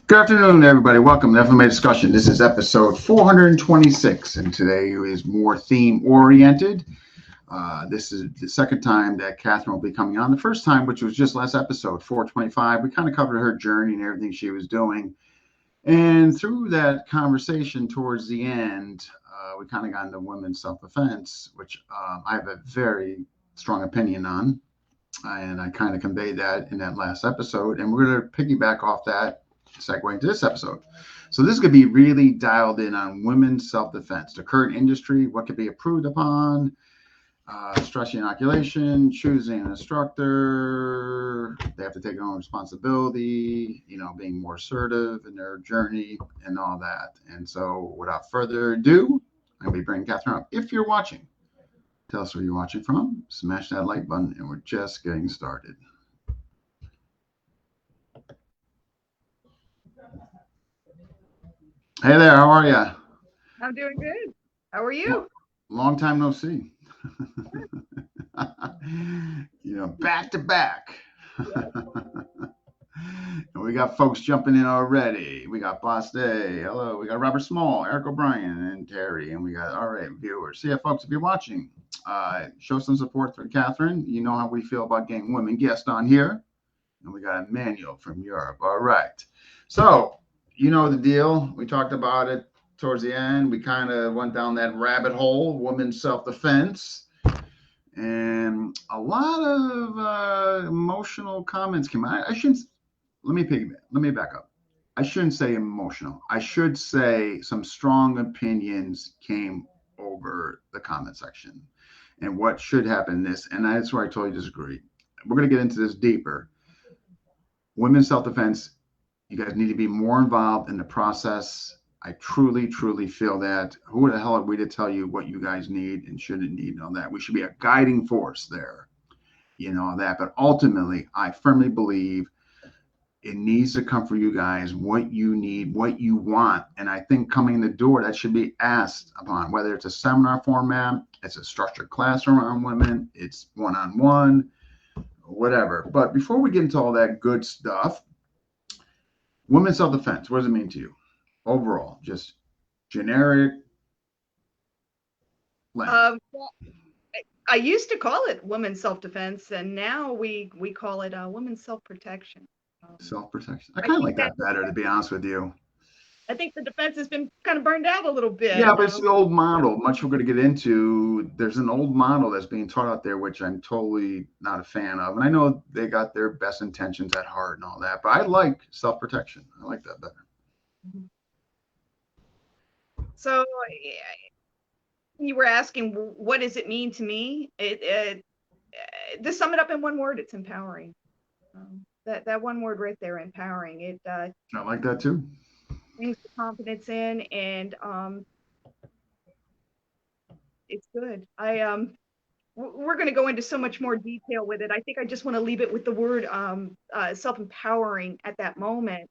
Good afternoon, everybody. Welcome to FMA Discussion. This is episode 426, and today is more theme-oriented. This is the second time that Katherine will be coming on. The first time, which was just last episode, 425, we kind of covered her journey and everything she was doing. And through that conversation towards the end, we kind of got into women's self-defense, which I have a very strong opinion on. And I kind of conveyed that in that last episode. And we're going to piggyback off that, segue into this episode. So this could be really dialed in on women's self-defense, the current industry, what could be improved upon, stress inoculation, choosing an instructor, they have to take their own responsibility, being more assertive in their journey and all that. And so without further ado, I'll be bringing Katherine up. If you're watching, tell us where you're watching from, smash that like button, and we're just getting started. Hey there, how are you? I'm doing good. How are you? Long time no see. Back to back. And we got folks jumping in already. We got Boss Day. Hello. We got Robert Small, Eric O'Brien, and Terry. And we got, all right, viewers. So yeah, folks, if you're watching, show some support for Katherine. You know how we feel about getting women guests on here. And we got Emmanuel from Europe. All right. So, you know the deal. We talked about it towards the end. We kind of went down that rabbit hole, women's self-defense. And a lot of emotional comments came out. Let me back up. I shouldn't say emotional. I should say some strong opinions came over the comment section and what should happen in this. And that's where I totally disagree. We're going to get into this deeper. Women's self-defense, you guys need to be more involved in the process. I truly, truly feel that. Who the hell are we to tell you what you guys need and shouldn't need and all that? We should be a guiding force there, that. But ultimately, I firmly believe it needs to come from you guys, what you need, what you want. And I think coming in the door, that should be asked upon, whether it's a seminar format, it's a structured classroom on women, it's one-on-one, whatever. But before we get into all that good stuff, women's self-defense, what does it mean to you? Overall, just generic. Well, I used to call it women's self-defense, and now we call it women's self-protection. Self-protection. I kind of like that better, to be honest with you. I think the defense has been kind of burned out a little bit. Yeah, but it's the old model. Much we're going to get into. There's an old model that's being taught out there, which I'm totally not a fan of. And I know they got their best intentions at heart and all that, but I like self-protection. I like that better. So you were asking, what does it mean to me? To sum it up in one word, it's empowering. That one word right there, empowering. It. I like that too. Brings the confidence in, and it's good. We're going to go into so much more detail with it. I think I just want to leave it with the word self-empowering at that moment.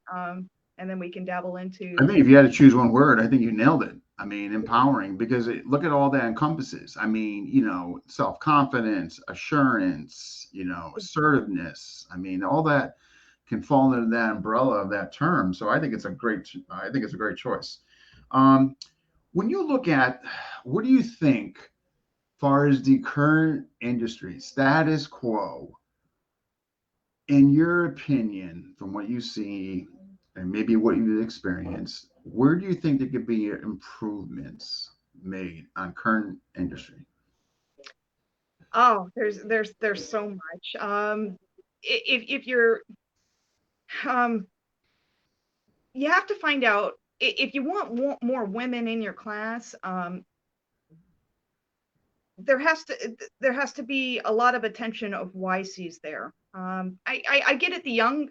And then we can dabble into. I think if you had to choose one word, I think you nailed it. I mean, empowering, because look at all that encompasses. I mean, self-confidence, assurance, assertiveness. I mean, all that can fall into that umbrella of that term. So I think it's a great choice. When you look at, what do you think, as far as the current industry status quo, in your opinion, from what you see, and maybe what you've experienced, where do you think there could be improvements made on current industry? Oh, there's so much. If you're, you have to find out if you want more women in your class. There has to be a lot of attention of YCs there. I get at the young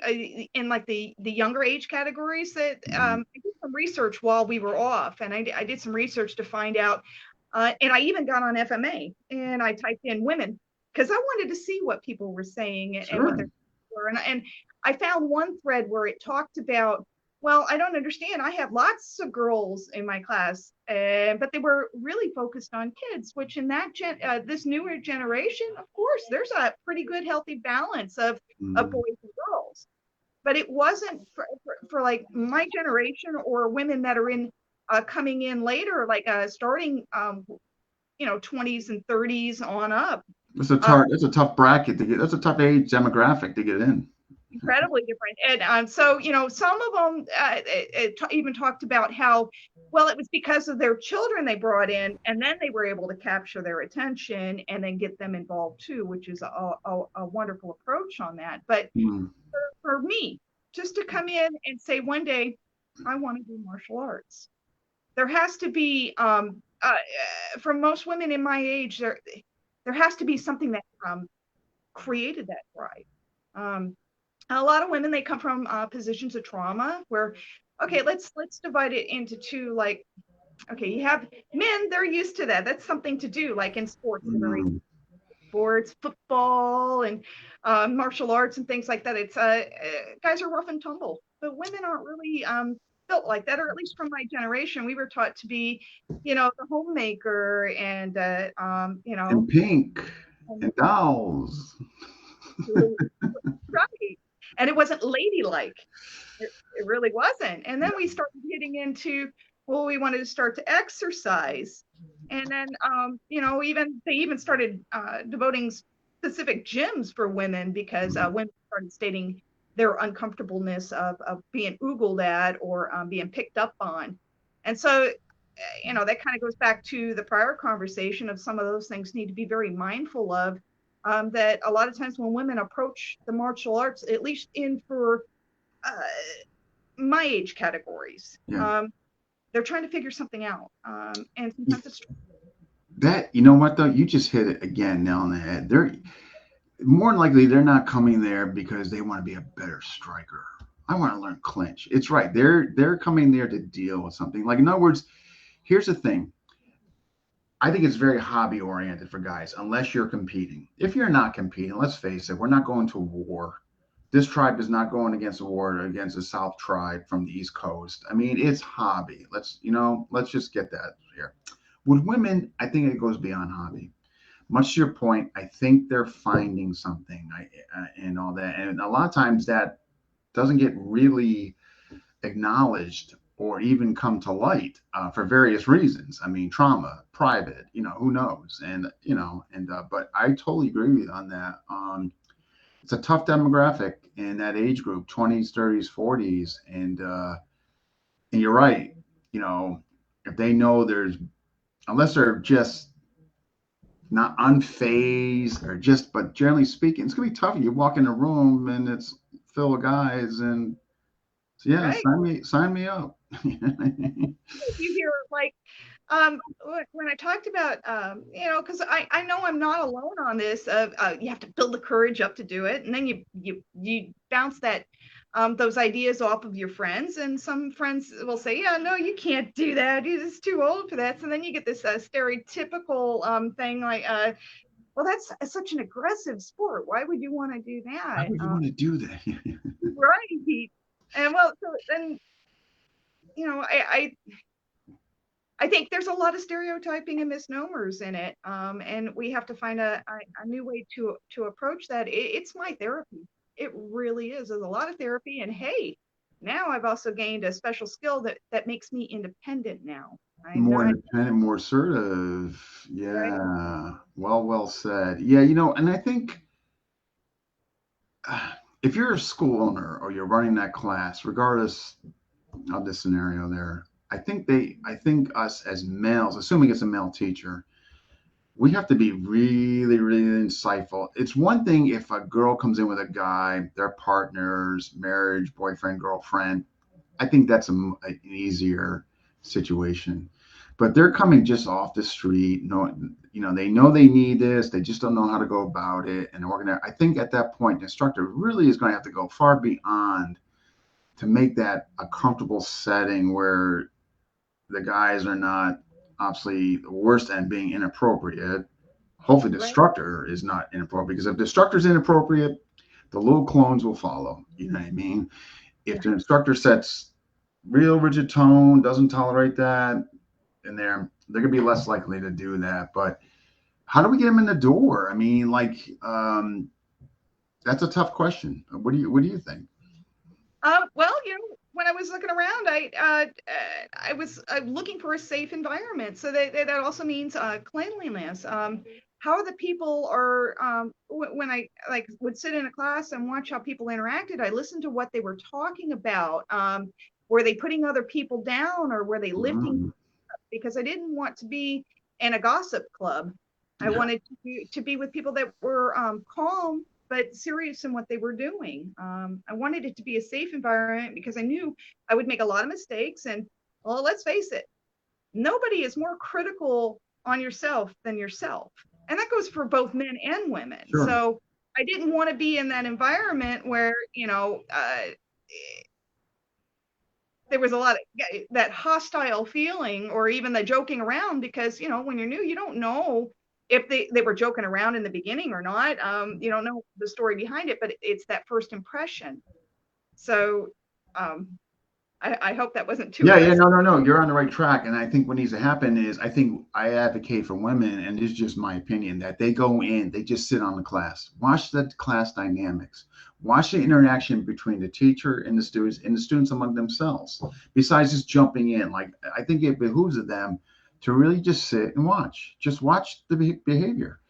in like the younger age categories that I did some research while we were off, and I did some research to find out, and I even got on FMA and I typed in women because I wanted to see what people were saying and what they were, and I found one thread where it talked about, well, I don't understand. I have lots of girls in my class, but they were really focused on kids, which in that this newer generation, of course, there's a pretty good healthy balance of boys and girls. but it wasn't for like my generation or women that are in coming in later, like starting 20s and 30s on up. It's a tough bracket to get. That's a tough age demographic to get in. Incredibly different. And so, some of them even talked about how, well, it was because of their children they brought in, and then they were able to capture their attention and then get them involved too, which is a wonderful approach on that. But for me, just to come in and say one day, I want to do martial arts, there has to be, for most women in my age, there has to be something that created that drive. A lot of women, they come from positions of trauma where, okay, let's divide it into two. Like, okay, you have men, they're used to that. That's something to do, like in sports, sports, football, and martial arts and things like that. It's guys are rough and tumble, but women aren't really built like that, or at least from my generation, we were taught to be, the homemaker and and pink and dolls. Right. And it wasn't ladylike. It really wasn't. And then we started getting into, well, we wanted to start to exercise. And then, they even started devoting specific gyms for women because women started stating their uncomfortableness of being oogled at or being picked up on. And so, that kind of goes back to the prior conversation of some of those things need to be very mindful of. That a lot of times when women approach the martial arts, at least in for my age categories, they're trying to figure something out. And sometimes it's that, you know what though, you just hit it again, nail on the head. They're more than likely they're not coming there because they want to be a better striker. I want to learn clinch. It's right. They're coming there to deal with something. Like, in other words, here's the thing. I think it's very hobby oriented for guys, unless you're competing. If you're not competing, let's face it, we're not going to war. This tribe is not going against a war against the South tribe from the East Coast. I mean, it's hobby. Let's just get that here. With women, I think it goes beyond hobby. Much to your point, I think they're finding something and all that. And a lot of times that doesn't get really acknowledged or even come to light for various reasons. I mean, trauma, private, who knows? But I totally agree with you on that. It's a tough demographic in that age group, 20s, 30s, 40s. And you're right. If they know unless they're just not unfazed but generally speaking, it's going to be tough. You walk in a room and it's full of guys and yeah, right. Sign me up. You hear like when I talked about because I know I'm not alone on this of you have to build the courage up to do it, and then you bounce that those ideas off of your friends, and some friends will say, yeah, no, you can't do that, you're just too old for that. So then you get this stereotypical thing like well, that's such an aggressive sport, why would you want to do that? Why would you want to do that? Right. And well, so then I think there's a lot of stereotyping and misnomers in it, and we have to find a new way to approach that. It's my therapy. It really is. There's a lot of therapy, and hey, now I've also gained a special skill that makes me independent now. Independent, more assertive. Yeah. Right. Well said. Yeah, and I think if you're a school owner or you're running that class, regardless of the scenario there, I think us as males, assuming it's a male teacher, we have to be really, really insightful. It's one thing if a girl comes in with a guy, their partners, marriage, boyfriend, girlfriend. I think that's an easier situation. But they're coming just off the street. They know they need this. They just don't know how to go about it. And I think at that point, the instructor really is going to have to go far beyond to make that a comfortable setting where the guys are not obviously the worst and being inappropriate. Hopefully the instructor is not inappropriate, because if the instructor is inappropriate, the little clones will follow. You know what I mean? If the instructor sets real rigid tone, doesn't tolerate that, and they're going to be less likely to do that. But how do we get them in the door? I mean, that's a tough question. What do you think? Well, when I was looking around, I was looking for a safe environment. So that also means cleanliness. How the people are, when I like would sit in a class and watch how people interacted, I listened to what they were talking about. Were they putting other people down, or were they lifting? Mm, Because I didn't want to be in a gossip club. I yeah, wanted to be with people that were calm but serious in what they were doing. I wanted it to be a safe environment because I knew I would make a lot of mistakes. And well, let's face it, nobody is more critical on yourself than yourself. And that goes for both men and women. sure. So I didn't want to be in that environment where, there was a lot of that hostile feeling or even the joking around because when you're new you don't know if they were joking around in the beginning or not. You don't know the story behind it, but it's that first impression. So I hope that wasn't too Yeah, yeah, aggressive. no, no, no. You're on the right track. And I think what needs to happen is I think I advocate for women, and this is just my opinion, that they go in, they just sit on the class, watch the class dynamics, watch the interaction between the teacher and the students among themselves, besides just jumping in. Like, I think it behooves of them to really just sit and watch. Just watch the behavior.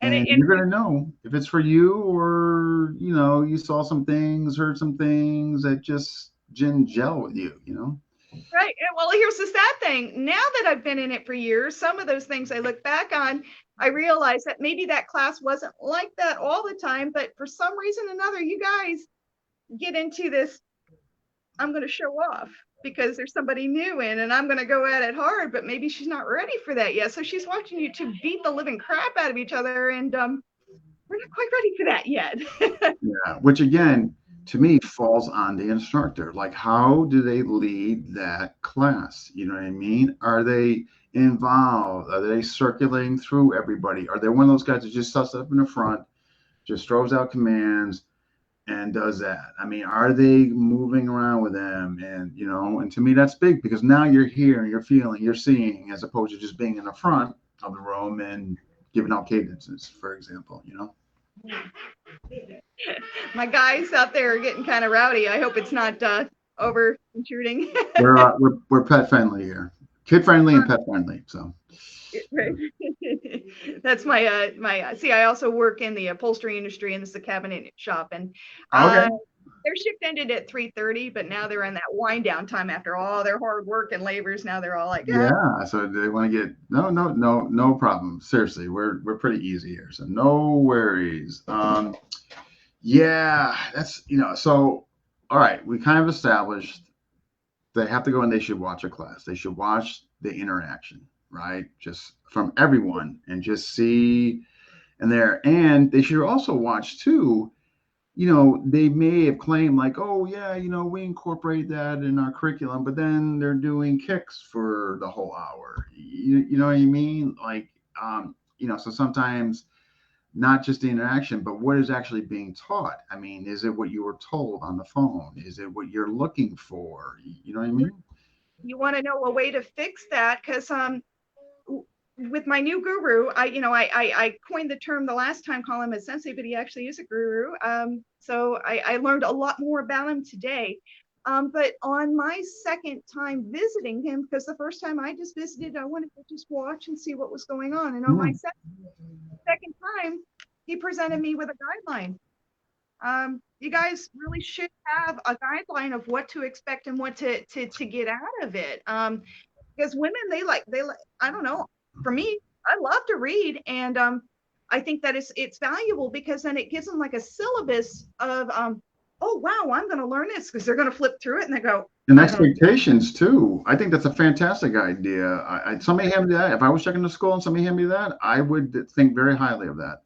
and it, And and you're going to know if it's for you or, you saw some things, heard some things that just didn't gel with you. right. And well, here's the sad thing. Now that I've been in it for years, some of those things I look back on, I realize that maybe that class wasn't like that all the time, but for some reason or another, you guys get into this, I'm going to show off because there's somebody new in and I'm going to go at it hard, but maybe she's not ready for that yet. So she's watching you two beat the living crap out of each other, and we're not quite ready for that yet. Yeah, which again, to me, falls on the instructor. Like, how do they lead that class? You know what I mean? Are they involved? Are they circulating through everybody? Are they one of those guys that just sits up in the front, just throws out commands and does that? I mean, are they moving around with them? And to me, that's big because now you're hearing, you're feeling, you're seeing, as opposed to just being in the front of the room and giving out cadences, for example. My guys out there are getting kind of rowdy. I hope it's not over intruding. We're pet friendly here, kid friendly and pet friendly. So That's my see, I also work in the upholstery industry, and this is a cabinet shop, and okay, their shift ended at 3:30, but now they're in that wind down time after all their hard work and labors. Now they're all like, yeah. yeah. So they want to get no, no, no, no problem. Seriously, we're pretty easy here, so no worries. Yeah, that's. So all right, we kind of established they have to go and they should watch a class. They should watch the interaction, right? Just from everyone and just see and there. And they should also watch too. They may have claimed like, oh yeah, we incorporate that in our curriculum, but then they're doing kicks for the whole hour. You know what I mean? Like, so sometimes not just the interaction, but what is actually being taught. I mean, is it what you were told on the phone? Is it what you're looking for? You know what I mean? You want to know a way to fix that because with my new guru, I coined the term the last time, call him a sensei, but he actually is a guru. So I learned a lot more about him today. But on my second time visiting him, because the first time I just visited, I wanted to just watch and see what was going on. And on my Mm, second time, he presented me with a guideline. You guys really should have a guideline of what to expect and what to get out of it. Because women, they like, I don't know, for me, I love to read, and I think that it's valuable because then it gives them like a syllabus of oh wow, I'm going to learn this, because they're going to flip through it and they go, and I don't know. expectations too. I think that's a fantastic idea. Somebody hand me that. If I was checking the school and somebody hand me that, I would think very highly of that.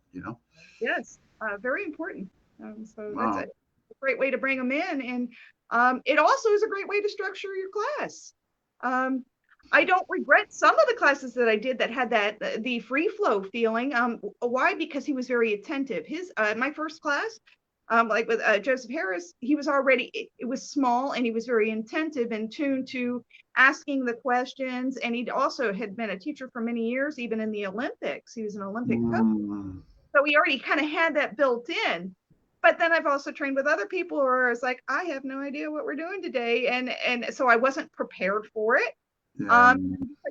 Yes, very important. So that's a Wow. great way to bring them in, and it also is a great way to structure your class. Um, I don't regret some of the classes that I did that had that the free flow feeling. Why? Because he was very attentive. His my first class, like with Joseph Harris, he was already, it was small, and he was very attentive and tuned to asking the questions. And he also had been a teacher for many years, even in the Olympics. He was an Olympic coach, Mm, so we already kind of had that built in. but then I've also trained with other people where it's like, I have no idea what we're doing today. And so I wasn't prepared for it. Yeah. Like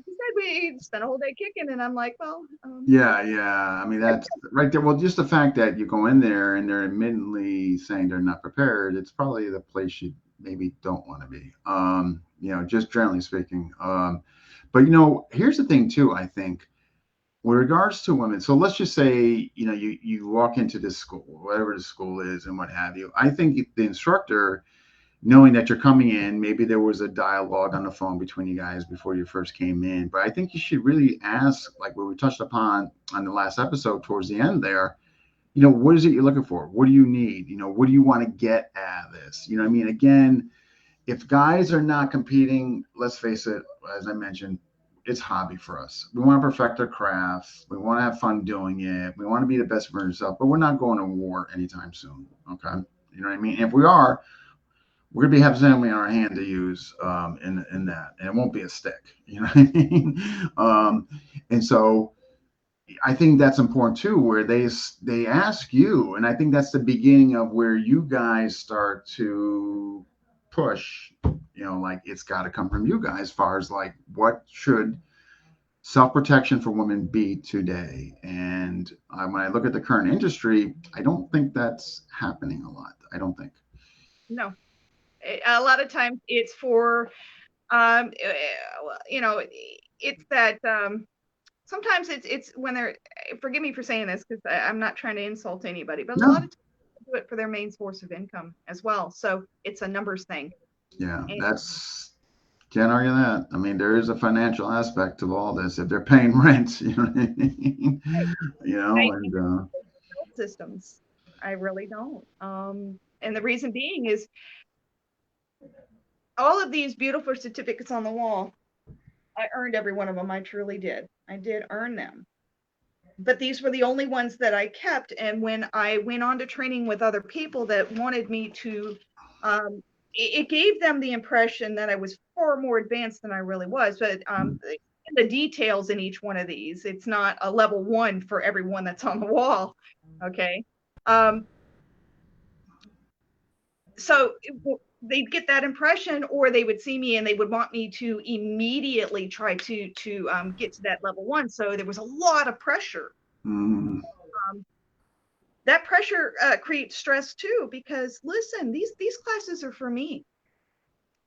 you said, we spent a whole day kicking, and I'm like, well, Yeah, yeah. I mean, that's right there. Well, just the fact that you go in there and they're admittedly saying they're not prepared, it's probably the place you maybe don't want to be. Just generally speaking. But here's the thing too, I think, with regards to women. So let's just say, you walk into this school, whatever the school is and what have you. I think the instructor, knowing that you're coming in, maybe there was a dialogue on the phone between you guys before you first came in. But I think you should really ask, like what we touched upon on the last episode towards the end there, what is it you're looking for? What do you need? What do you want to get out of this? You know what I mean? Again, if guys are not competing, let's face it, as I mentioned, it's hobby for us. We want to perfect our craft. We want to have fun doing it. We want to be the best for ourselves, but we're not going to war anytime soon. Okay. You know what I mean? If we are, we're gonna be have something in our hand to use in that, and it won't be a stick. You know what I mean? And so I think that's important too, where they ask you, and I think that's the beginning of where you guys start to push. Like it's got to come from you guys, as far as like what should self protection for women be today. And when I look at the current industry, I don't think that's happening a lot. I don't think. no. A lot of times it's for, you know, it's that sometimes it's when they're, forgive me for saying this because I'm not trying to insult anybody, but a lot No. of times they do it for their main source of income as well. So it's a numbers thing. Yeah, And that's can't argue that. I mean, there is a financial aspect to all this. If they're paying rent, you know what I mean? I And build systems. I really don't. And the reason being is all of these beautiful certificates on the wall. I earned every one of them. I truly did. I did earn them. But these were the only ones that I kept. And when I went on to training with other people that wanted me to, it gave them the impression that I was far more advanced than I really was. But the details in each one of these, it's not a level one for everyone that's on the wall. Okay. Um, so they'd get that impression, or they would see me and they would want me to immediately try to get to that level one. So there was a lot of pressure. mm, um, that pressure creates stress too, because listen, these classes are for me.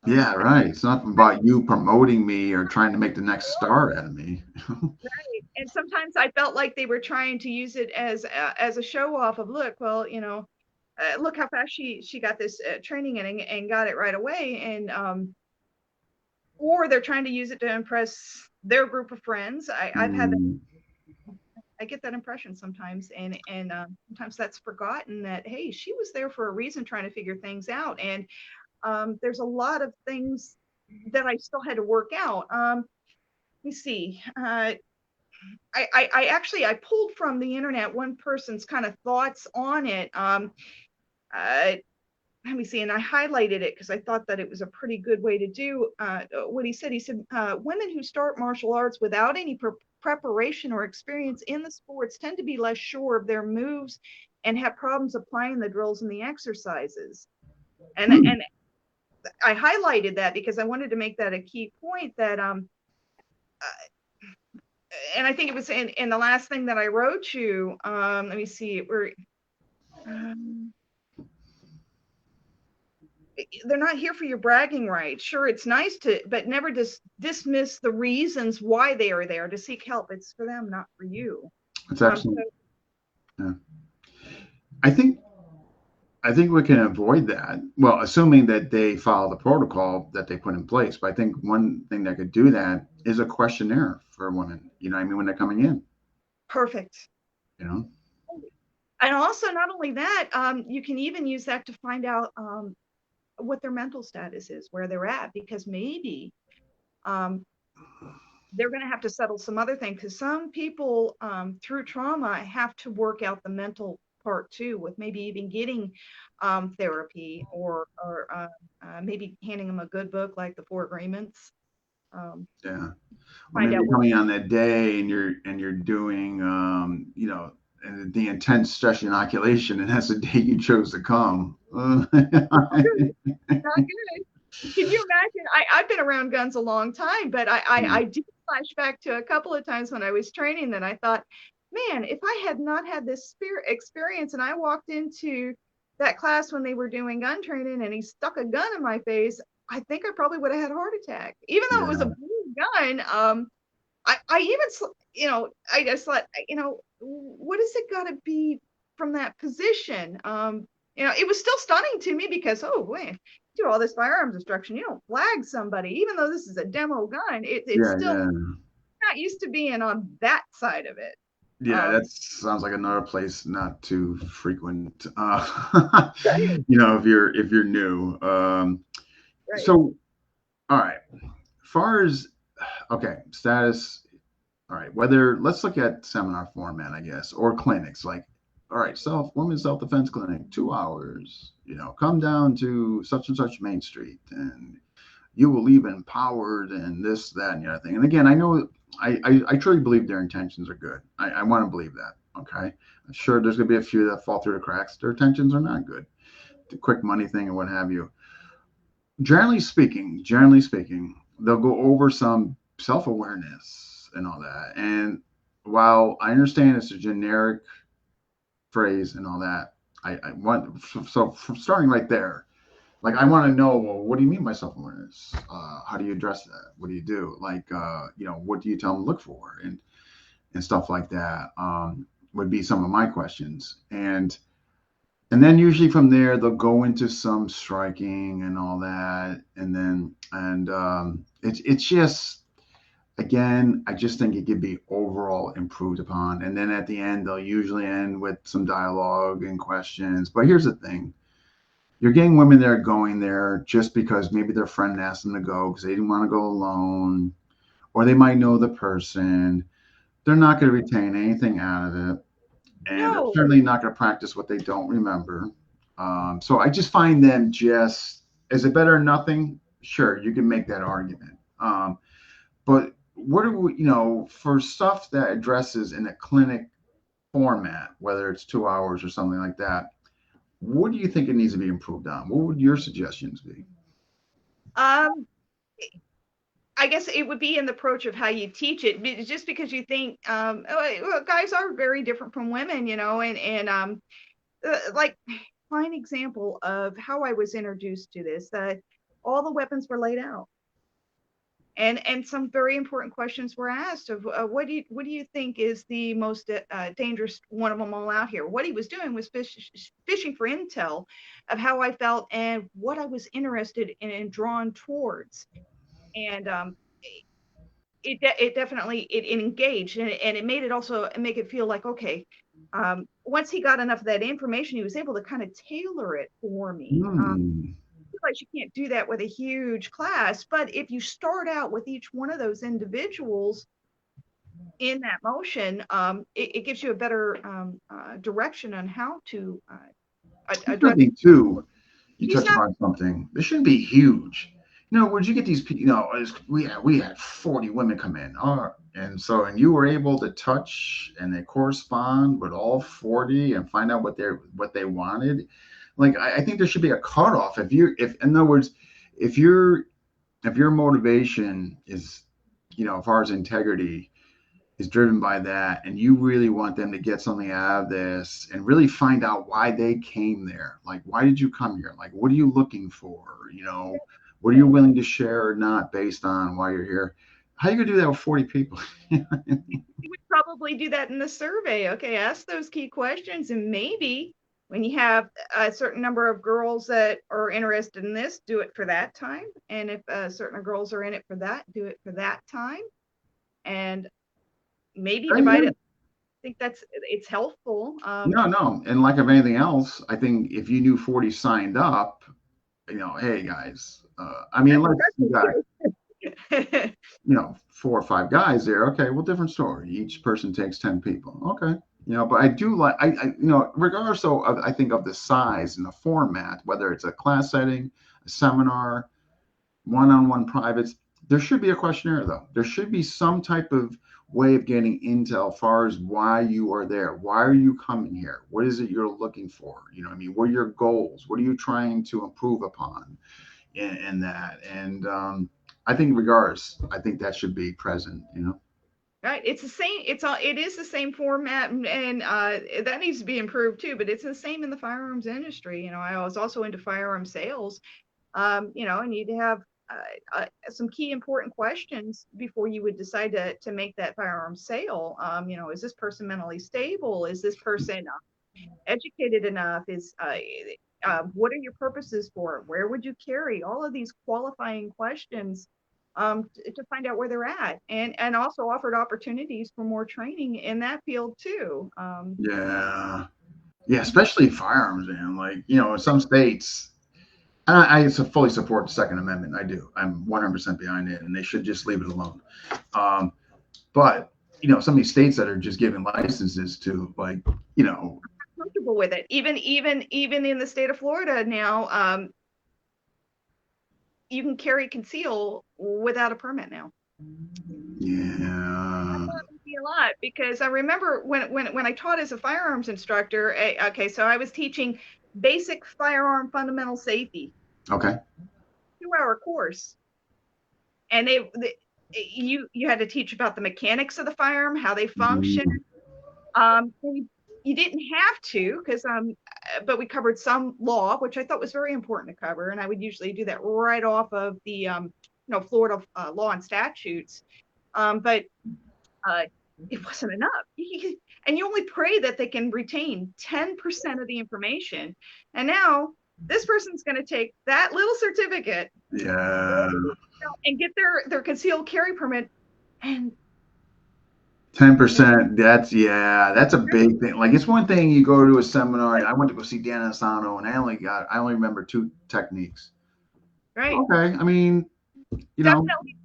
yeah, I right. It's not about you promoting me or trying to make the next star out of me. Right. And sometimes I felt like they were trying to use it as a show off of, look, well, look how fast she got this training and got it right away. And or they're trying to use it to impress their group of friends. I've had that. Mm, I get that impression sometimes, and sometimes that's forgotten that, hey, she was there for a reason, trying to figure things out. And there's a lot of things that I still had to work out. Let me see. I actually I pulled from the internet one person's kind of thoughts on it. Uh, Let me see, and I highlighted it because I thought that it was a pretty good way to do what he said. He said, women who start martial arts without any preparation or experience in the sports tend to be less sure of their moves and have problems applying the drills and the exercises. And I highlighted that because I wanted to make that a key point that and I think it was in the last thing that I wrote you. Let me see, where um, they're not here for your bragging rights. Sure, it's nice to, but never dismiss the reasons why they are there to seek help. It's for them, not for you. it's So excellent. Yeah. I think I think we can avoid that. Well, assuming that they follow the protocol that they put in place. But I think one thing that could do that is a questionnaire for women. I mean, when they're coming in, perfect. you know. And also, not only that, you can even use that to find out what their mental status is, where they're at, because maybe um, they're going to have to settle some other thing, because some people through trauma have to work out the mental part too, with maybe even getting therapy, or maybe handing them a good book like the Four Agreements. Yeah. Or Find maybe out you're what. coming on that day and you're doing, the intense stress inoculation, and that's the day you chose to come. Not good. Not good. Can you imagine? I've been around guns a long time, but I do flash back to a couple of times when I was training that I thought, man, if I had not had this experience and I walked into that class when they were doing gun training and he stuck a gun in my face, I think I probably would have had a heart attack. Even though it was a Yeah, blue gun, I even, I just thought, what is it got to be from that position? It was still stunning to me because, oh, wait, do all this firearms instruction, you don't flag somebody, even though this is a demo gun. It's yeah, still yeah. not used to being on that side of it. Yeah, Um, that sounds like another place not too frequent. right, If you're new. right. So, all right. Far as okay, status. All right, whether let's look at seminar format, I guess, or clinics. Like, all right, women's self defense clinic, 2 hours. Come down to such and such Main Street, and you will leave empowered, and this, that, and the other thing. And again, I know I truly believe their intentions are good. I want to believe that. Okay, I'm sure there's gonna be a few that fall through the cracks. Their intentions are not good. The quick money thing and what have you. Generally speaking, they'll go over some self awareness and all that. And while I understand it's a generic phrase and all that, I want so from starting right there, like I want to know, well, what do you mean by self awareness? How do you address that? What do you do? Like, what do you tell them to look for and stuff like that? Would be some of my questions. And then usually from there they'll go into some striking and all that, and it's just again, I just think it could be overall improved upon. And then at the end they'll usually end with some dialogue and questions. But here's the thing: you're getting women that are going there just because maybe their friend asked them to go because they didn't want to go alone, or they might know the person. They're not going to retain anything out of it, and they're No, certainly not going to practice what they don't remember. So I just find them just, is it better than nothing? Sure, you can make that argument. But what do we, for stuff that addresses in a clinic format, whether it's 2 hours or something like that, what do you think it needs to be improved on? What would your suggestions be? um, I guess it would be in the approach of how you teach it, just because you think, well, guys are very different from women, like fine example of how I was introduced to this. All the weapons were laid out, and some very important questions were asked of what do you think is the most dangerous one of them all out here. What he was doing was fishing for intel of how I felt and what I was interested in and drawn towards, and it definitely it engaged, and it made it also make it feel like, okay, once he got enough of that information, he was able to kind of tailor it for me. Hmm. Realize you can't do that with a huge class, but if you start out with each one of those individuals in that motion, it gives you a better direction on how to I address. think too, you He's touch not. upon something. They shouldn't be huge. Would you get these people? We had 40 women come in, and you were able to touch and they correspond with all 40 and find out what they wanted. Like I think there should be a cutoff. If in other words, if your motivation is, as far as integrity is driven by that, and you really want them to get something out of this and really find out why they came there, like why did you come here, like what are you looking for, what are you willing to share or not based on why you're here. How are you gonna do that with 40 people? You would probably do that in the survey. Okay, ask those key questions, and maybe when you have a certain number of girls that are interested in this, do it for that time. And if certain girls are in it for that, do it for that time. And maybe divide Yeah. it. I think it's helpful. No, and like of anything else, I think if you knew 40 signed up, hey guys, I mean, That's unless you got impressive. 4 or 5 guys there. Okay, well, different story. Each person takes 10 people. Okay. But I do like, regardless of, I think of the size and the format, whether it's a class setting, a seminar, one-on-one privates, There should be a questionnaire though. There should be some type of way of getting intel as far as why you are there. Why are you coming here? What is it you're looking for? You know what I mean? What are your goals? What are you trying to improve upon in that? And I think regardless, I think that should be present, you know? Right. It's the same. It is the same format, and that needs to be improved too. But it's the same in the firearms industry. You know, I was also into firearm sales. You know, and you'd have some key important questions before you would decide to make that firearm sale. You know, is this person mentally stable? Is this person educated enough? What are your purposes for it? Where would you carry? All of these qualifying questions to find out where they're at, and also offered opportunities for more training in that field too. Yeah. Yeah, especially firearms, man. Like, you know, in some states, I fully support the Second Amendment. I do. I'm 100% behind it, and they should just leave it alone. Um, but, you know, some of these states that are just giving licenses to, like, you know, Comfortable with it. Even in the state of Florida now, you can carry conceal without a permit now. yeah. A lot because I remember when I taught as a firearms instructor. Okay, so I was teaching basic firearm fundamental safety, Okay. 2-hour course, and you had to teach about the mechanics of the firearm, how they function. Mhm. You didn't have to because but we covered some law, which I thought was very important to cover, and I would usually do that right off of the Florida law and statutes. But uh, it wasn't enough. And you only pray that they can retain 10% of the information. And now this person's going to take that little certificate Yeah. and get their concealed carry permit. And 10%. That's a big thing. Like, it's one thing you go to a seminar. I went to go see Dan Asano, and I only remember two techniques. right, Okay. I mean, you know, definitely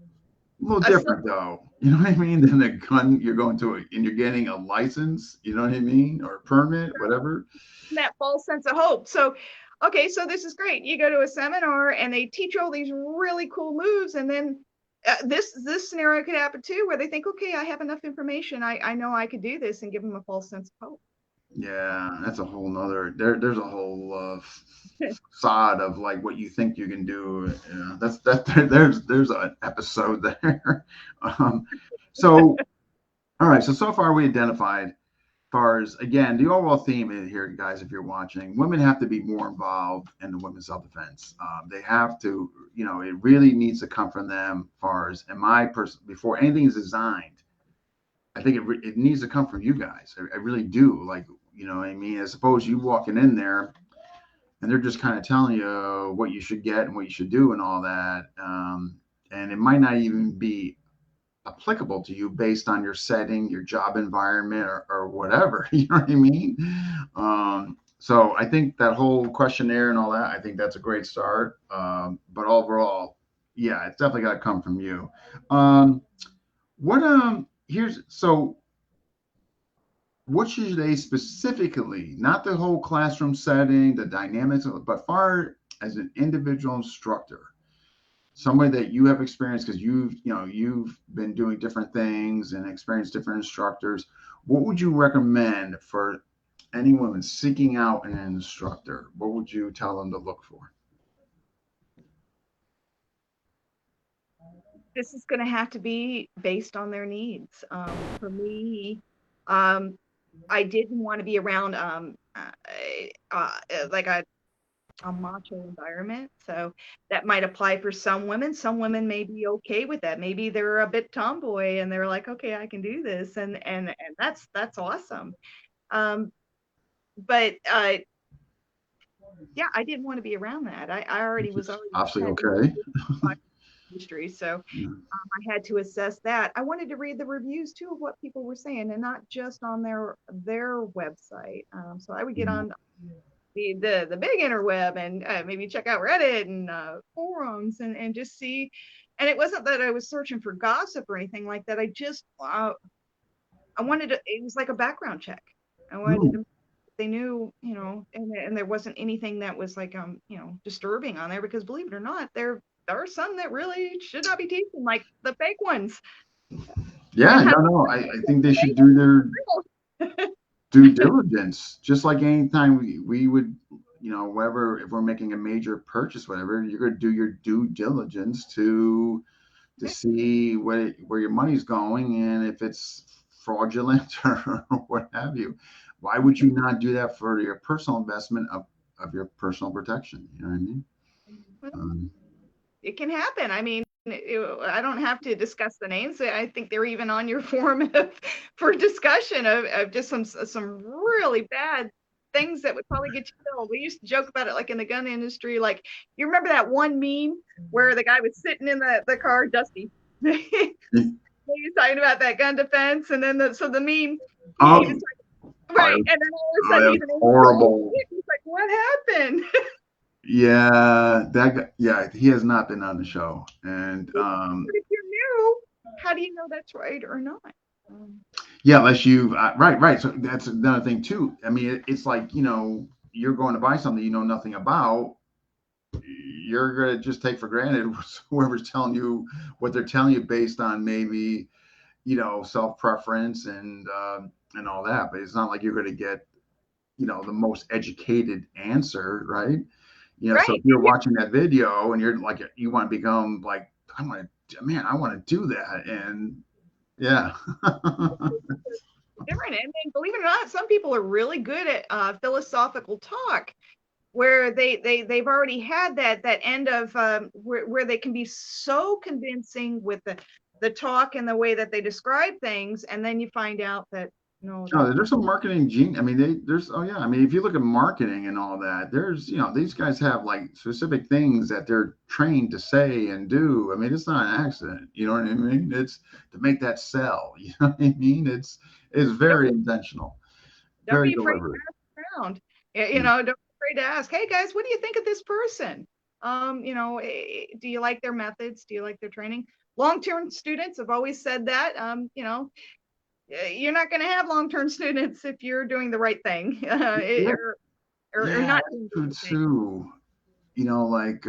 a little a different though. You know what I mean? Than a gun you're going to and you're getting a license, you know what I mean? Or a permit, whatever. that false sense of hope. So, okay, so this is great. You go to a seminar and they teach all these really cool moves, and then this scenario could happen too, where they think, okay, I have enough information. I know I could do this, and give them a false sense of hope. Yeah, that's a whole nother there's a whole facade of like what you think you can do. Yeah, there's an episode there. um, so all right, so far we identified far as again the overall theme in here, guys, if you're watching, women have to be more involved in the women's self-defense. They have to, you know, it really needs to come from them. Far as in my person, before anything is designed, I think it needs to come from you guys. I really do. Like, you know what I mean? As opposed to you walking in there and they're just kind of telling you what you should get and what you should do and all that. And it might not even be applicable to you based on your setting, your job environment, or whatever. You know what I mean? So I think that whole questionnaire and all that, I think that's a great start. But overall, yeah, it's definitely got to come from you. What here's so what should they specifically, not the whole classroom setting, the dynamics, but far as an individual instructor, somebody that you have experienced because you've been doing different things and experienced different instructors, what would you recommend for any women seeking out an instructor? What would you tell them to look for? This is going to have to be based on their needs. For me, um, I didn't want to be around like a macho environment. So that might apply for some women. Some women may be okay with that. Maybe they're a bit tomboy and they're like, okay, I can do this, and that's awesome. Um, but yeah, I didn't want to be around that. I already Which was is already obviously had okay. industry, so Yeah. I had to assess that. I wanted to read the reviews too of what people were saying, and not just on their website. So I would get Mhm. on the big interweb and maybe check out Reddit and forums and just see. And it wasn't that I was searching for gossip or anything like that. I just I wanted to. It was like a background check. I wanted Mm. to. They knew, and there wasn't anything that was like disturbing on there, because believe it or not, there are some that really should not be teaching, like the fake ones. Yeah, And how no. I think they should do their due diligence, just like anytime we would, whatever, if we're making a major purchase, whatever, you're going to do your due diligence to see where your money's going and if it's fraudulent or what have you. Why would you not do that for your personal investment of your personal protection? You know what I mean? Um, it can happen. I mean, I don't have to discuss the names. I think they're even on your form for discussion of just some really bad things that would probably get you killed. We used to joke about it like in the gun industry. Like, you remember that one meme where the guy was sitting in the car, Dusty. He was talking about that gun defense, and then the meme, he was oh, right, and then all of a that sudden was he's an angel. horrible. He's like, what happened? Yeah, that guy, yeah, he has not been on the show, and But if you're new, how do you know that's right or not? Um, yeah, unless you right. So that's another thing too. I mean, it's like you're going to buy something you know nothing about. You're gonna just take for granted whoever's telling you what they're telling you based on maybe self preference and all that. But it's not like you're gonna get the most educated answer, right? So right. if you're watching that video and you're like you want to become like I want to do that, and yeah. Different. And believe it or not, some people are really good at philosophical talk where they've already had that end of where they can be so convincing with the talk and the way that they describe things, and then you find out that no, No, that's not. there's some marketing gene. I mean, there's oh yeah. I mean, if you look at marketing and all that, there's these guys have like specific things that they're trained to say and do. I mean, it's not an accident. You know what I mean? It's to make that sell. You know what I mean? It's Don't very intentional, don't very be afraid deliberate. to ask around. You Yeah. know, don't be afraid to ask. Hey guys, what do you think of this person? Do you like their methods? Do you like their training? Long-term students have always said that. You're not going to have long-term students if you're doing the right thing Yeah, or yeah, not that's doing the true right thing. too. Like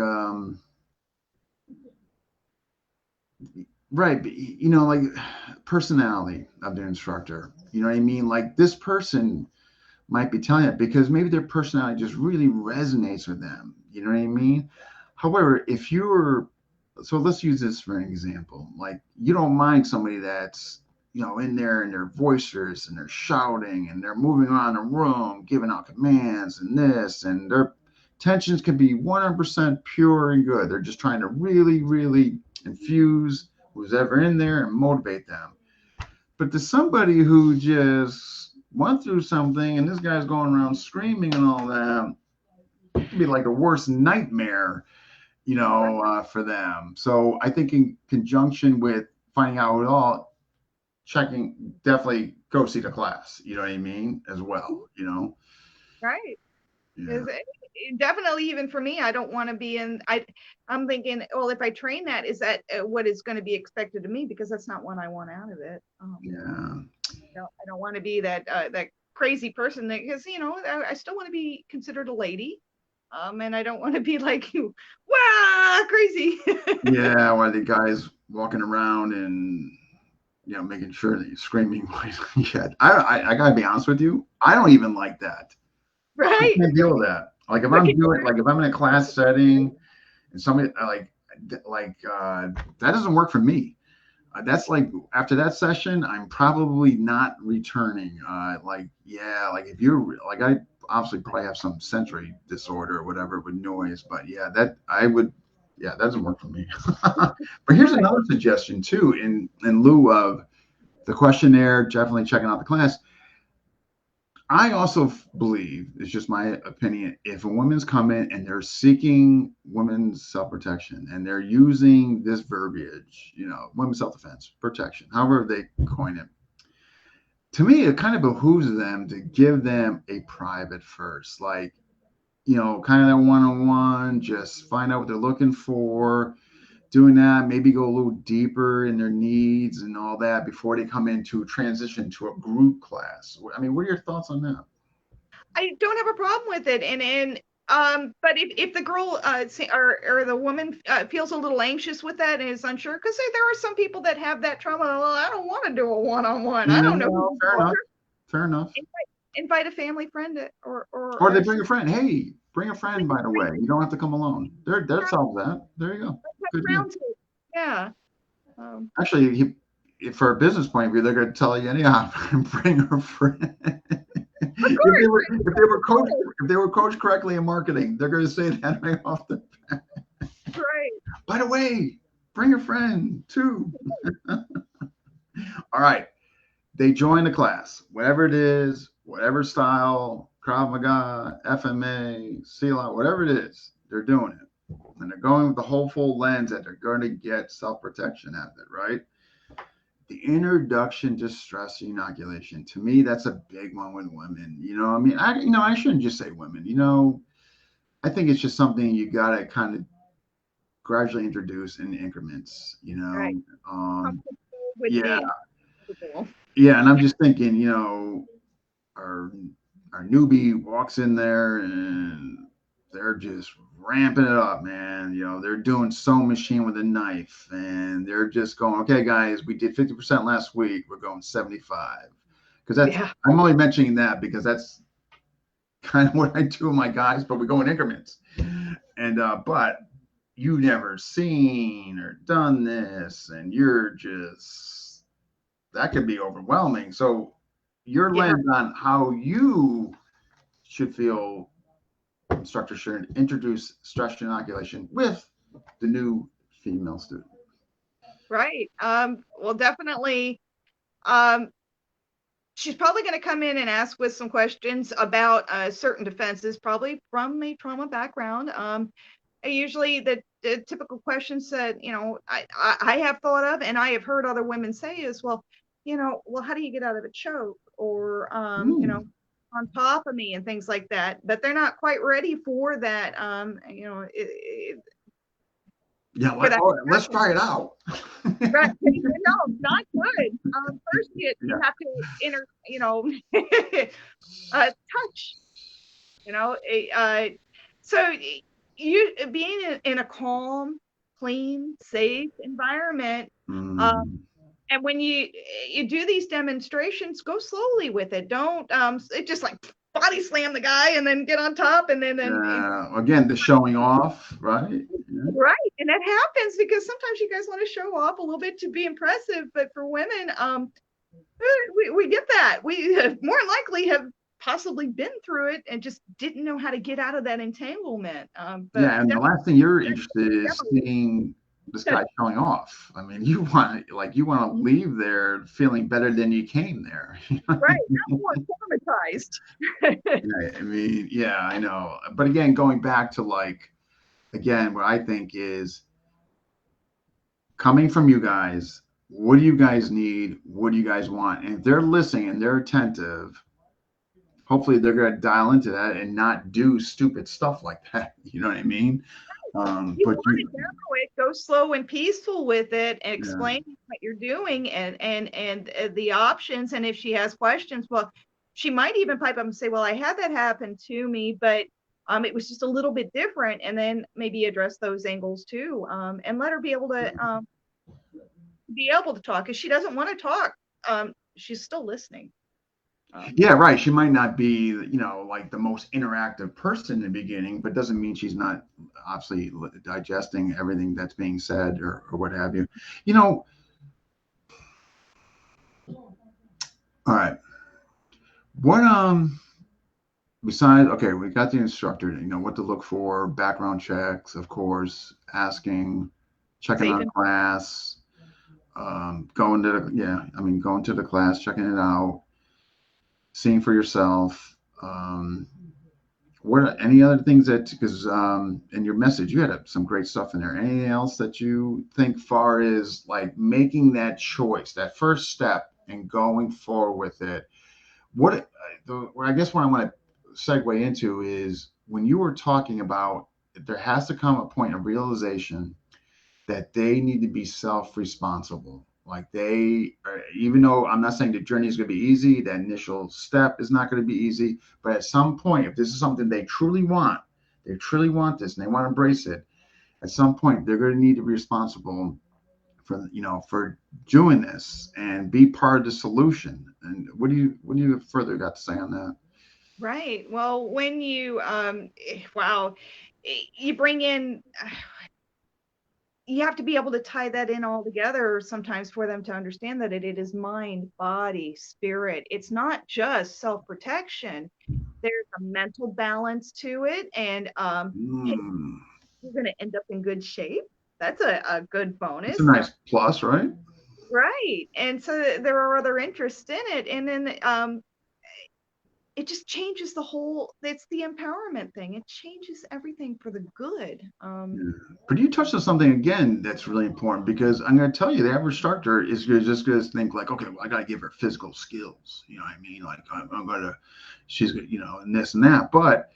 right, but, like personality of the instructor. You know what I mean? Like this person might be telling it because maybe their personality just really resonates with them. You know what I mean? However, if you're, so let's use this for an example. Like you don't mind somebody that's, in there and they're boisterous and they're shouting and they're moving around the room, giving out commands and this, and their tensions can be 100% pure and good. They're just trying to really, really infuse who's ever in there and motivate them. But to somebody who just went through something and this guy's going around screaming and all that, it could be like the worst nightmare, for them. So I think in conjunction with finding out it all, checking, definitely go see the class. You know what I mean? As well, Right. Yeah. Is definitely even for me, I don't want to be in. I'm thinking, well, if I train that, is that what is going to be expected of me? Because that's not what I want out of it. Yeah. I don't want to be that crazy person that because I still want to be considered a lady. And I don't want to be like you, wow, crazy. Yeah. Why the guys walking around and making sure that you're screaming. Yeah. I gotta be honest with you. I don't even like that. I Right? can't deal with that. Like if I'm doing, like if I'm in a class setting and somebody that doesn't work for me. That's like after that session, I'm probably not returning. Like yeah, like if you're like I obviously probably have some sensory disorder or whatever with noise, but yeah, that I would. Yeah, that doesn't work for me. But here's Right. another suggestion too, in lieu of the questionnaire, definitely checking out the class. I also believe, it's just my opinion, if a woman's coming and they're seeking women's self protection and they're using this verbiage, women's self defense, protection, however they coin it, to me, it kind of behooves them to give them a private first, like, kind of that one on one, just find out what they're looking for, doing that, maybe go a little deeper in their needs and all that before they come into transition to a group class. I mean, what are your thoughts on that? I don't have a problem with it. And But if the girl or the woman feels a little anxious with that and is unsure, because there are some people that have that trauma. Well, I don't want to do a one-on-one. I don't know who No, you fair are. enough. Fair enough. Invite a family friend Or they bring a friend. Hey, bring a friend, by the way. You don't have to come alone. That solves that. There you go. Good deal. round table. Yeah. Actually, for a business point of view, they're going to tell you anyhow. Bring a friend. If they were coached correctly in marketing, they're going to say that right off the bat. Right. By the way, bring a friend too. All right. They join the class, whatever it is, whatever style, Krav Maga, FMA, CELA, whatever it is, they're doing it. And they're going with the whole full lens that they're going to get self-protection out of it, right? The introduction to stress inoculation, to me, that's a big one with women. I mean, I shouldn't just say women. I think it's just something you got to kind of gradually introduce in increments. Right. With Yeah, being yeah, and I'm just thinking, our newbie walks in there and they're just ramping it up, man. They're doing sewing machine with a knife, and they're just going, okay, guys, we did 50% last week. We're going 75. Because I'm only mentioning that because that's kind of what I do with my guys, but we go in increments. And but you never seen or done this, and you're just, that could be overwhelming. So your lens on how you should feel, instructor should introduce stress inoculation with the new female student. Right. Well, definitely. She's probably going to come in and ask with some questions about certain defenses, probably from a trauma background. Usually the typical questions that, I have thought of and I have heard other women say is, well, how do you get out of a choke, or, on top of me and things like that, but they're not quite ready for that. Yeah, let's try it out. Right. No, not good. First, you have to touch. So you being in a calm, clean, safe environment, and when you do these demonstrations, go slowly with it. Don't it just like body slam the guy and then get on top and then again, the showing off, right? Right. And that happens because sometimes you guys want to show off a little bit to be impressive, but for women, we get that. We more than likely have possibly been through it and just didn't know how to get out of that entanglement. And the last thing you're interested in is seeing this guy showing off. I mean, you want to leave there feeling better than you came there. Right. Not more traumatized. I mean, yeah, I know. But again, going back to what I think is coming from you guys, what do you guys need? What do you guys want? And if they're listening and they're attentive, hopefully they're going to dial into that and not do stupid stuff like that. You know what I mean? Go slow and peaceful with it, and explain what you're doing and the options. And if she has questions, well, she might even pipe up and say, well, I had that happen to me, but it was just a little bit different. And then maybe address those angles too, and let her be able to talk. If she doesn't want to talk, she's still listening. Yeah, right. She might not be, like the most interactive person in the beginning, but doesn't mean she's not obviously digesting everything that's being said or what have you. All right. What besides, okay, we got the instructor, what to look for, background checks, of course, asking, checking on class, going to the class, checking it out, seeing for yourself. What any other things because in your message you had some great stuff in there. Anything else that you think far is like making that choice, that first step and going forward with it? I guess what I want to segue into is when you were talking about there has to come a point of realization that they need to be self-responsible. Like even though I'm not saying the journey is going to be easy, that initial step is not going to be easy, but at some point, if this is something they truly want, they truly want this and they want to embrace it, at some point they're going to need to be responsible for, for doing this and be part of the solution. And what do you further got to say on that? Right. Well, when you wow, you bring in you have to be able to tie that in all together sometimes for them to understand that it is mind, body, spirit. It's not just self-protection. There's a mental balance to it, and hey, Mm, you're going to end up in good shape. That's a good it's a bonus. nice plus, right? Right. And so there are other interests in it. And then it just changes the whole, it's the empowerment thing. It changes everything for the good. Yeah. But you touched on something again that's really important, because I'm going to tell you, the average instructor is just going to think like, okay, well, I got to give her physical skills. You know what I mean? Like I'm going to, she's going to, and this and that. But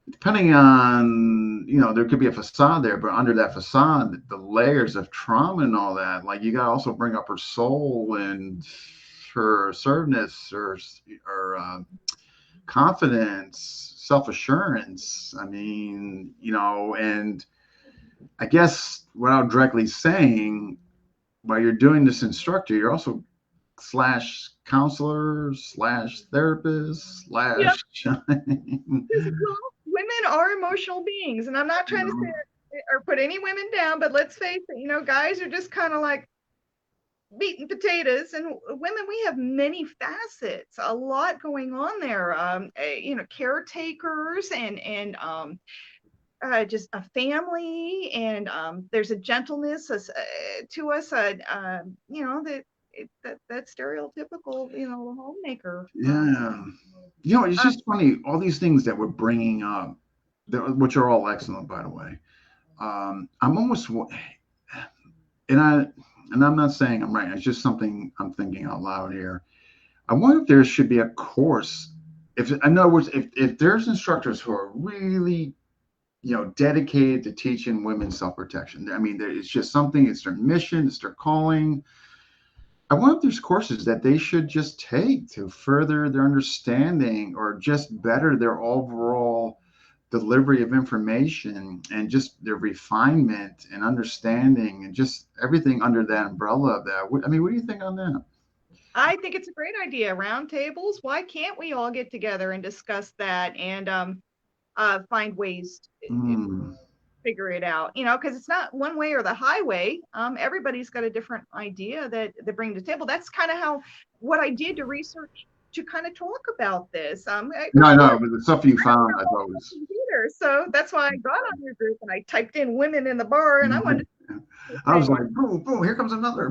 depending on, there could be a facade there, but under that facade, the layers of trauma and all that, like you got to also bring up her soul and her assertiveness, or confidence, self-assurance. I mean, and I guess without directly saying, while you're doing this instructor, you're also slash counselor slash therapist Yep. slash Well, women are emotional beings. And I'm not you trying to know, say or put any women down, but let's face it, guys are just kind of like meat and potatoes, and women, we have many facets, a lot going on there. Caretakers, and just a family, and there's a gentleness to us, that stereotypical, homemaker. yeah. It's Uh, just funny, all these things that we're bringing up, which are all excellent, by the way. I'm almost, and I, and I'm not saying I'm right. It's just something I'm thinking out loud here. I wonder if there should be a course. If, in other words, if there's instructors who are really, dedicated to teaching women self-protection. I mean, it's just something. It's their mission. It's their calling. I wonder if there's courses that they should just take to further their understanding or just better their overall delivery of information and just their refinement and understanding and just everything under that umbrella of that. I mean, what do you think on that? I think it's a great idea. Round tables. Why can't we all get together and discuss that, and find ways to Mm. figure it out, because it's not one way or the highway. Everybody's got a different idea that they bring to the table. That's kind of how what I did to research to kind of talk about this. No, Of no, course, but the stuff you I don't found, I know thought was. computer, so that's why I got on your group and I typed in women in the bar, and I wanted to see I was thing. like, boom, boom, here comes another.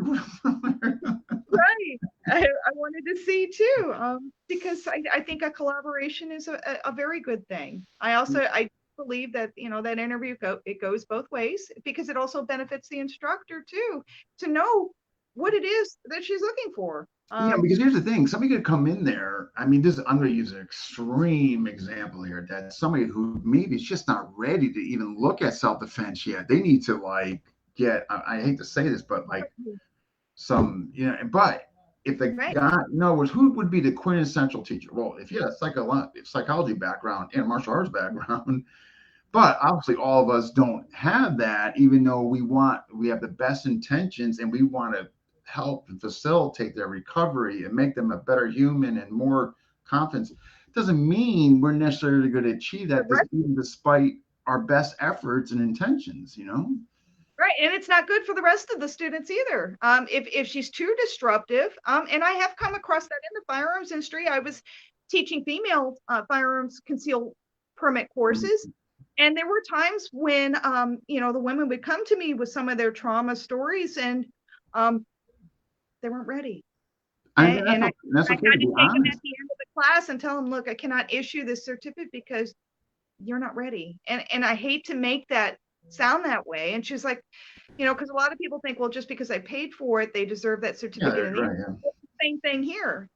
Right. I wanted to see too, because I think a collaboration is a very good thing. I believe that that interview it goes both ways, because it also benefits the instructor too, to know what it is that she's looking for. Because here's the thing, somebody could come in there. I mean, I'm going to use an extreme example here, that somebody who maybe is just not ready to even look at self-defense yet. They need to like get, I hate to say this, but like some, but if the Right. guy, in other words, who would be the quintessential teacher? Well, if you had a psychology background and martial arts background, but obviously all of us don't have that, even though we have the best intentions and we want to help and facilitate their recovery and make them a better human and more confidence. Doesn't mean we're necessarily going to achieve that, even despite our best efforts and intentions. Right, and it's not good for the rest of the students either. If she's too disruptive, and I have come across that in the firearms industry. I was teaching female firearms concealed permit courses, and there were times when the women would come to me with some of their trauma stories, and um, they weren't ready. And And that's I okay to had to be take them at honest. the end of the class and tell them, look, I cannot issue this certificate because you're not ready. And I hate to make that sound that way. And she's like, because a lot of people think, well, just because I paid for it, they deserve that Yeah, certificate. And right. Yeah. same thing here.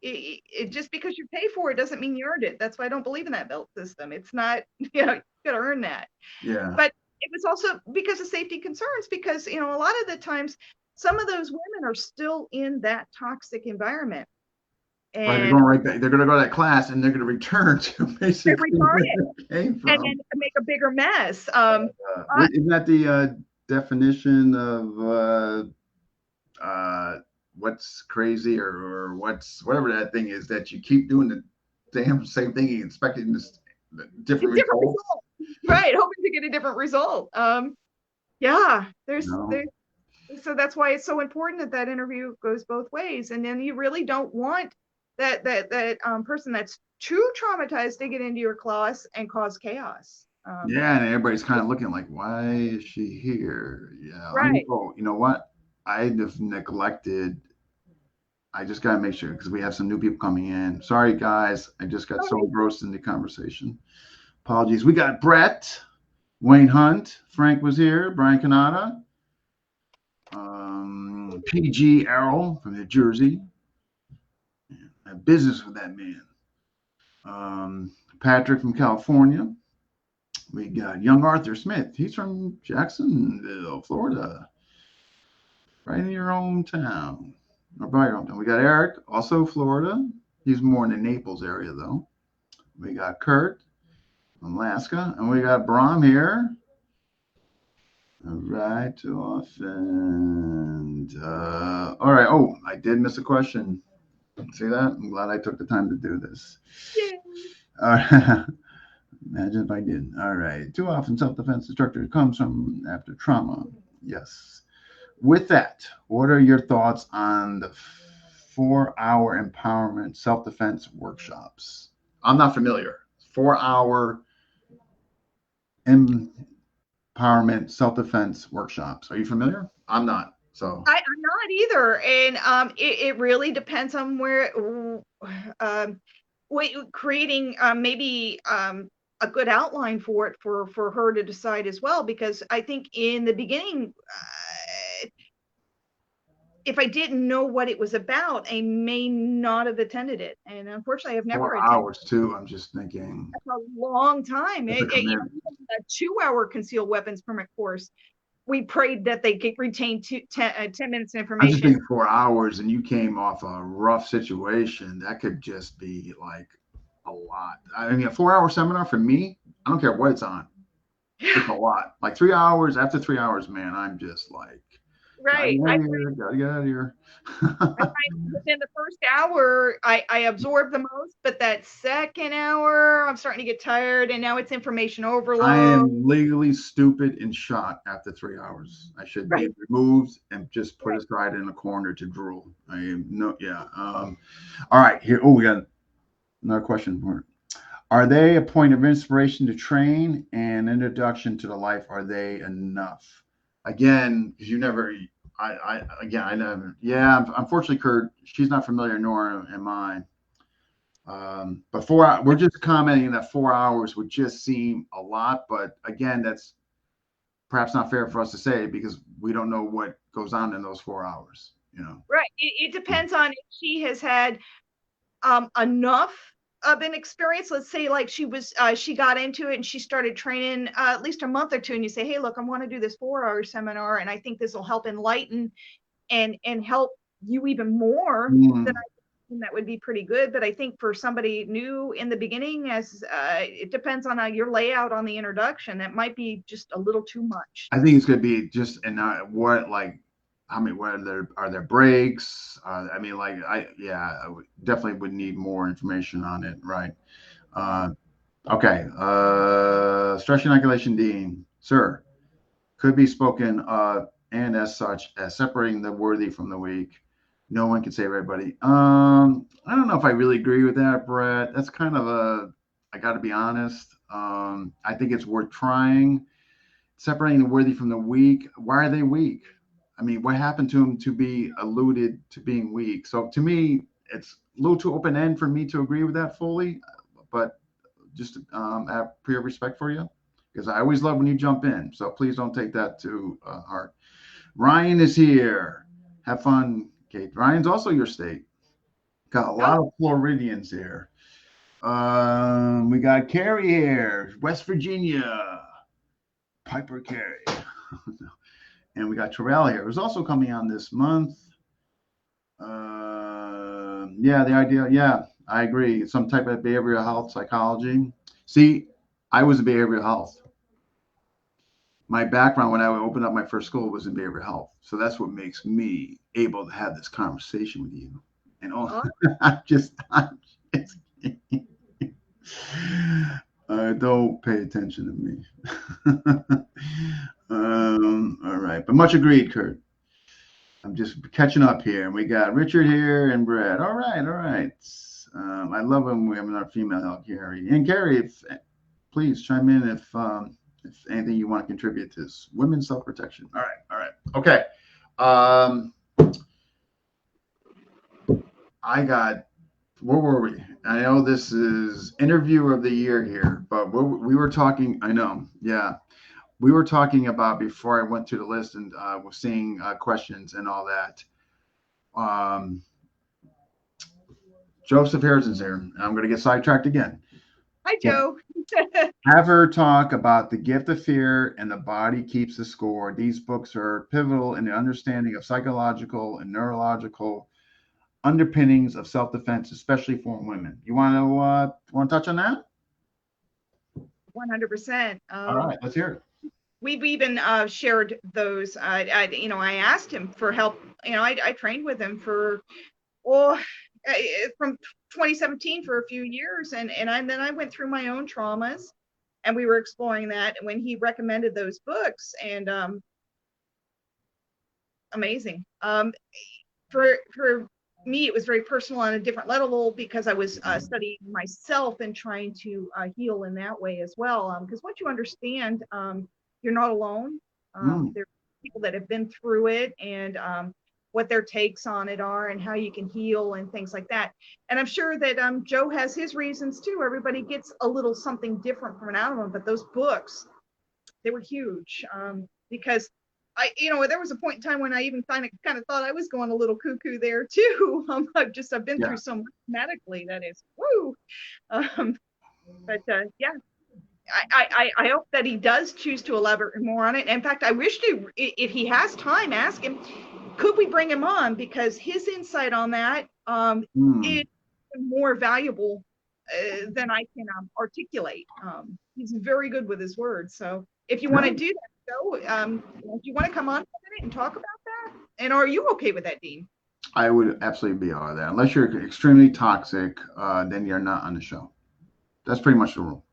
Just because you pay for it doesn't mean you earned it. That's why I don't believe in that belt system. It's not, you got to earn that. Yeah. But it was also because of safety concerns, because, a lot of the times some of those women are still in that toxic environment. Right, they're and going right back. They're going to go to that class and they're going to return to they basically retard where it they came and from. then make a bigger mess. Isn't that the definition of what's crazy or whatever that thing is that you keep doing the damn same thing and expecting this different Different results? result, right? Hoping to get a different result. Yeah, You know? there's so that's why it's so important that that interview goes both ways, and then you really don't want that person that's too traumatized to get into your class and cause chaos. Yeah, and everybody's kind of looking like, why is she here? Yeah, Right. oh, you know what? I have neglected. I just got to make sure because we have some new people coming in. Sorry, guys. I just got so engrossed in the conversation. Apologies. We got Brett, Wayne Hunt, Frank was here, Brian Canada, PG Errol from New Jersey. I have business with that man. Patrick from California. We got young Arthur Smith. He's from Jacksonville, Florida, right in your hometown. Or by your hometown. We got Eric, also Florida. He's more in the Naples area, though. We got Kurt from Alaska. And we got Brom here. All right, too often. All right. Oh, I did miss a question. See that? I'm glad I took the time to do this. Yeah. All right. Imagine if I didn't. All right. Too often, self-defense instructor comes from after trauma. Yes. With that, what are your thoughts on the 4-hour empowerment self-defense workshops? I'm not familiar. 4-hour empowerment self-defense workshops. Are you familiar? I'm not. So I'm not either, and it really depends on where, creating maybe a good outline for it for her to decide as well. Because I think in the beginning, if I didn't know what it was about, I may not have attended it, and unfortunately, I've never four attended. hours too. I'm just thinking That's a long time. that's a commitment. A 2-hour concealed weapons permit course, we prayed that they get retained 10 minutes of I'm just information. thinking 4 hours, and you came off a rough situation. That could just be like a lot. I mean, a 4-hour seminar for me, I don't care what it's on. It's a lot. Like 3 hours. After 3 hours, man, I'm just like, gotta Right. get out of here. Gotta get out of here. I find within the first hour, I absorb the most, but that second hour, I'm starting to get tired, and now it's information I overload. am legally stupid and shot after 3 hours. I should be Right. removed and just put aside in a corner to drool. I am no, yeah. All right, here. Oh, we got another question. Are they a point of inspiration to train and introduction to the life? Are they enough? Again, because you never, again, I never, yeah, unfortunately, Kurt, she's not familiar, nor am I. But we're just commenting that 4 hours would just seem a lot. But again, that's perhaps not fair for us to say because we don't know what goes on in those 4 hours, you know. Right. It depends on if she has had enough of an experience. Let's say like she got into it and she started training at least a month or two, and you say, hey, look, I want to do this 4-hour seminar, and I think this will help enlighten and help you even more. Then Mm. I think that would be pretty good. But I think for somebody new in the beginning, as it depends on your layout on the introduction, that might be just a little too much. I think it's going to be just and what like I mean, what are there breaks? I mean, like yeah, definitely would need more information on it, right? Uh, okay, stress inoculation, Dean, sir, could be spoken and as such as separating the worthy from the weak. No one can save everybody. I don't know if I really agree with that, Brett. That's kind of I got to be honest. I think it's worth trying separating the worthy from the weak. Why are they weak? I mean, what happened to them to be alluded to being weak? So to me, it's a little too open end for me to agree with that fully. But just have pure respect for you because I always love when you jump in. So please don't take that to heart. Ryan is here. Have fun, Kate. Ryan's also your state. Got a lot Oh, of Floridians here. We got Carrie here, West Virginia. Piper Carey. And we got Terrell here, who's also coming on this month. Yeah, the idea. Yeah, I agree. Some type of behavioral health psychology. See, I was in behavioral health. My background when I opened up my first school was in behavioral health. So that's what makes me able to have this conversation with you. And oh, Oh, I'm just don't pay attention to me. All right, but much agreed, Kurt. I'm just catching up here. We got Richard here and Brad. All right, all right. I love when we have our female help, Carrie. And Carrie, please chime in if anything you want to contribute to this. Women's self protection. All right, all right. Okay. Um, I got, where were we? I know this is interview of the year here, but we were talking, I know, yeah. We were talking about before I went through the list and was seeing questions and all that. Um, Joseph Harrison's here. I'm going to get sidetracked again. hi, Yeah. Joe. Have her talk about The Gift of Fear and The Body Keeps the Score. These books are pivotal in the understanding of psychological and neurological underpinnings of self-defense, especially for women. You want to touch on that? 100%. All right, let's hear it. We've even shared those. I asked him for help. I trained with him for from 2017 for a few years, and then I went through my own traumas, and we were exploring that when he recommended those books, and amazing. For me, it was very personal on a different level because I was studying myself and trying to heal in that way as well. Because once you understand, you're not alone. There are people that have been through it, and what their takes on it are and how you can heal and things like that. And I'm sure that Joe has his reasons too. Everybody gets a little something different from an album, but those books, they were huge because there was a point in time when I even kind of thought I was going a little cuckoo there too. I've been through so much medically that is woo. But yeah, I hope that he does choose to elaborate more on it. In fact, I wish to, if he has time, ask him, could we bring him on? Because his insight on that is more valuable than I can articulate. He's very good with his words. So if you want to do that, Joe, do you want to come on for a minute and talk about that? And are you okay with that, Dean? I would absolutely be all of that. Unless you're extremely toxic, then you're not on the show. That's pretty much the rule.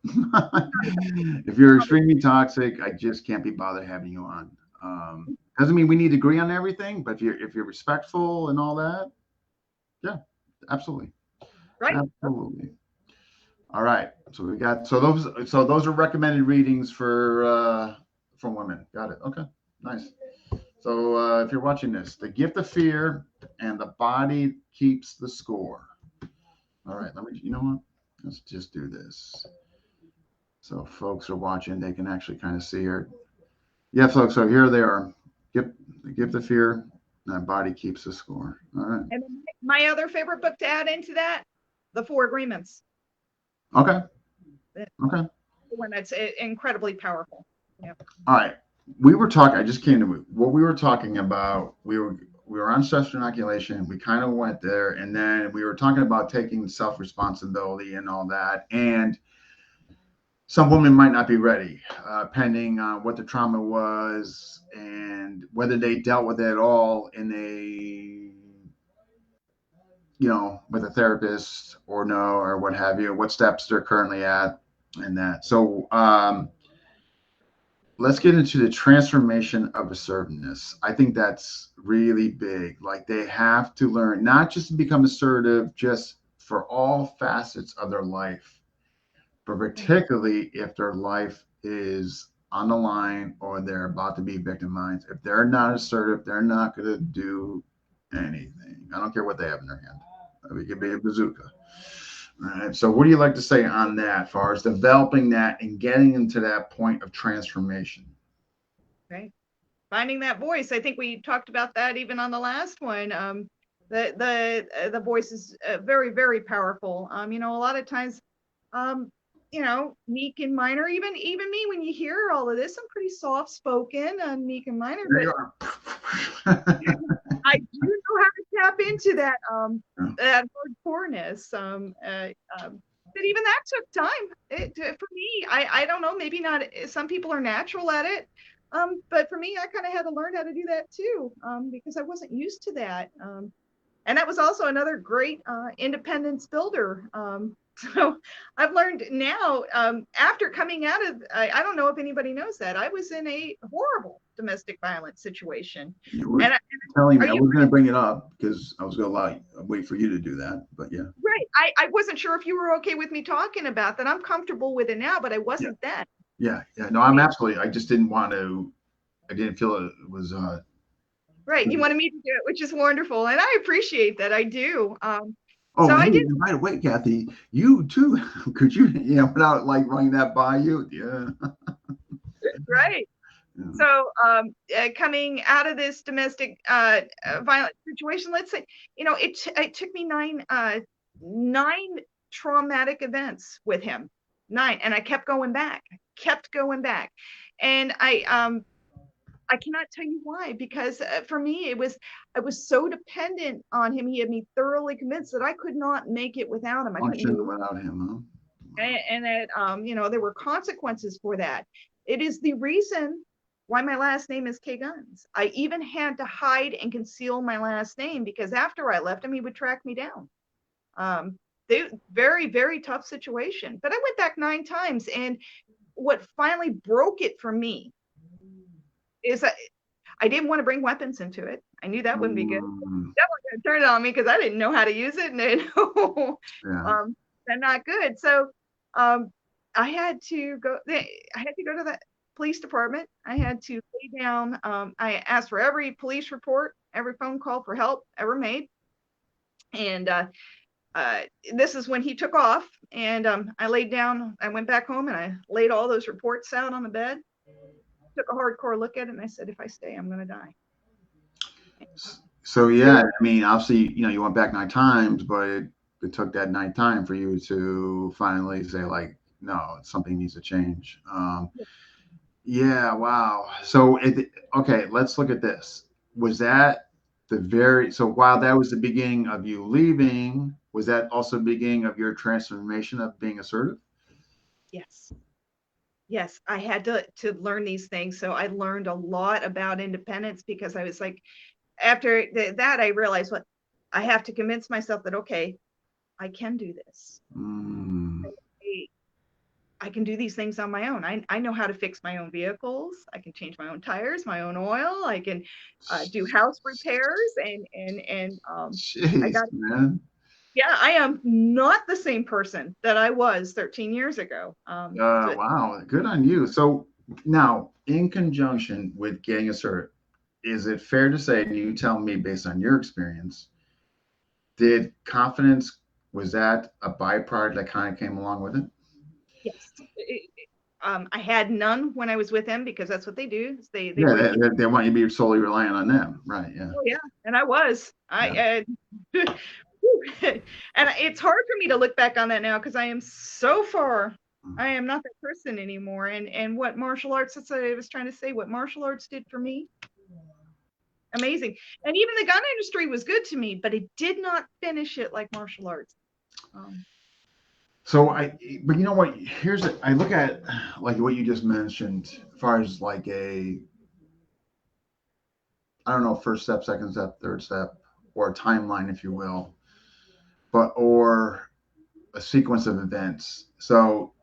If you're extremely toxic, I just can't be bothered having you on. Doesn't mean we need to agree on everything, but if you're respectful and all that, yeah, absolutely, Right. absolutely. All right, so we got those are recommended readings for women. Got it. Okay, nice. So if you're watching this, The Gift of Fear and The Body Keeps the Score. All right, you know what? Let's just do this. So folks are watching, they can actually kind of see her. Yeah, folks, so here they are. Gift of Fear, and Body Keeps the Score. All right. And my other favorite book to add into that, The Four Agreements. Okay. Okay. One that's incredibly powerful. Yeah. All right. We were talking, I just came to what we were talking about. We were on stress inoculation. We kind of went there, and then we were talking about taking self-responsibility and all that. And some women might not be ready, depending on what the trauma was and whether they dealt with it at all in with a therapist or no, or what have you, what steps they're currently at and that. So let's get into the transformation of assertiveness. I think that's really big. Like they have to learn not just to become assertive, just for all facets of their life, but particularly if their life is on the line or they're about to be victimized. If they're not assertive, they're not going to do anything. I don't care what they have in their hand. It could be a bazooka. All right. So what do you like to say on that, as far as developing that and getting into that point of transformation? Okay. Finding that voice. I think we talked about that even on the last one. The voice is very, very powerful. A lot of times, meek and minor, even me, when you hear all of this, I'm pretty soft spoken and meek and minor. But I do know how to tap into that Yeah. that hardcoreness. But even that took time. For me, I don't know. Maybe not. Some people are natural at it. But for me, I kind of had to learn how to do that too, because I wasn't used to that. And that was also another great independence builder. So I've learned now, after coming out of, I don't know if anybody knows that, I was in a horrible domestic violence situation. You were And telling are me, I you was going to bring it up because I was going to wait for you to do that, but yeah. right? I wasn't sure if you were okay with me talking about that. I'm comfortable with it now, but I Yeah. wasn't then. Yeah. Yeah. No, I'm absolutely, I just didn't want to, I didn't feel it was, Right. You wanted me to do it, which is wonderful. And I appreciate that. I do. oh, So I hey, did. by the way, Kathy, you too, could you, without like running that by you? Yeah. Right. Yeah. So coming out of this domestic violent situation, let's say, it took me nine traumatic events with him, 9, and I kept going back, and I cannot tell you why, because for me I was so dependent on him. He had me thoroughly convinced that I could not make it without him. I couldn't Function do it, without him, and that there were consequences for that. It is the reason why my last name is KGuns. I even had to hide and conceal my last name because after I left him, he would track me down. Very, very tough situation. But I went back 9 times, and what finally broke it for me is that I didn't want to bring weapons into it. I knew that wouldn't be good. Mm, Definitely going to turn it on me because I didn't know how to use it, and yeah. they're not good. So um, I had to go. I had to go to the police department. I had to lay down. I asked for every police report, every phone call for help ever made, and uh, this is when he took off. And I laid down. I went back home and I laid all those reports out on the bed. Took a hardcore look at it, and I said, if I stay, I'm going to die. So Really? yeah, I mean, obviously, you went back 9 times, but it took that 9th time for you to finally say like, no, something needs to change. Yeah, wow. So okay, let's look at this. Was that so while that was the beginning of you leaving, was that also the beginning of your transformation of being assertive? Yes. Yes, I had to learn these things. So I learned a lot about independence because I was like, after that, I realized what I have to convince myself that, okay, I can do this. Mm. I can do these things on my own. I know how to fix my own vehicles. I can change my own tires, my own oil. I can do house repairs, and I Jeez, got, man. yeah, I am not the same person that I was 13 years ago. Wow, good on you. So now, in conjunction with getting assertive, is it fair to say, and you tell me based on your experience, did confidence, was that a byproduct that kind of came along with it? Yes. I had none when I was with them because that's what they do. They Yeah, want to keep. they want you to be solely reliant on them, right? Yeah, Oh yeah, and I was. yeah. And it's hard for me to look back on that now because I am so far. Mm. I am not that person anymore. And what martial arts, that's what I was trying to say, what martial arts did for me, amazing. And even the gun industry was good to me, but it did not finish it like martial arts. Um, So but you know what? I look at like what you just mentioned, as far as like I don't know, first step, second step, third step, or a timeline, if you will, or a sequence of events. So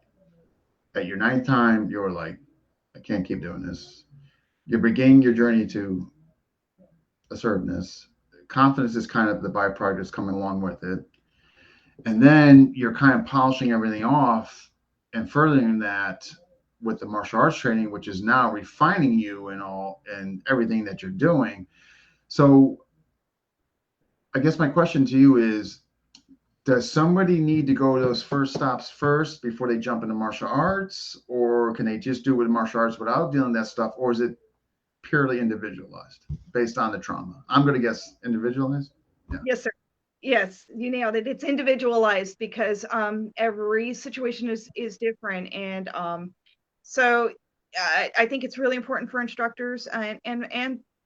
at your 9th time, you were like, I can't keep doing this. You're beginning your journey to assertiveness. Confidence is kind of the byproduct that's coming along with it. And then you're kind of polishing everything off and furthering that with the martial arts training, which is now refining you and everything that you're doing. So I guess my question to you is, does somebody need to go to those first stops first before they jump into martial arts, or can they just do with martial arts without dealing with that stuff, or is it purely individualized based on the trauma? I'm going to guess individualized. Yeah. yes, sir. Yes, you nailed it. It's individualized because every situation is different, and so I think it's really important for instructors and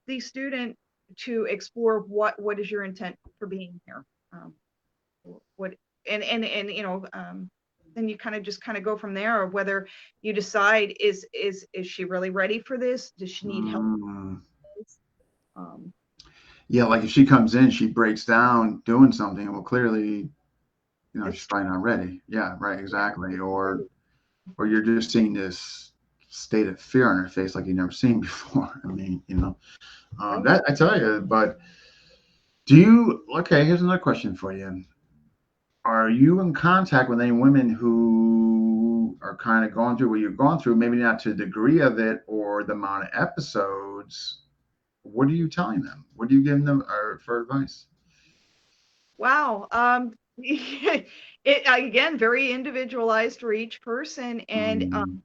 the student to explore what is your intent for being here. What and then you just kind of go from there, or whether you decide is she really ready for this? Does she need help? Mm. Um, Yeah, like if she comes in, she breaks down doing something. Well, clearly, she's it's probably not ready. Yeah, right, exactly. true. Or you're just seeing this state of fear on her face like you've never seen before. I mean, Right. that I tell you. But do you? Okay, here's another question for you. Are you in contact with any women who are kind of going through what you've gone through? Maybe not to the degree of it or the amount of episodes. What are you telling them? What are you giving them for advice? Wow. It again, very individualized for each person, and Mm,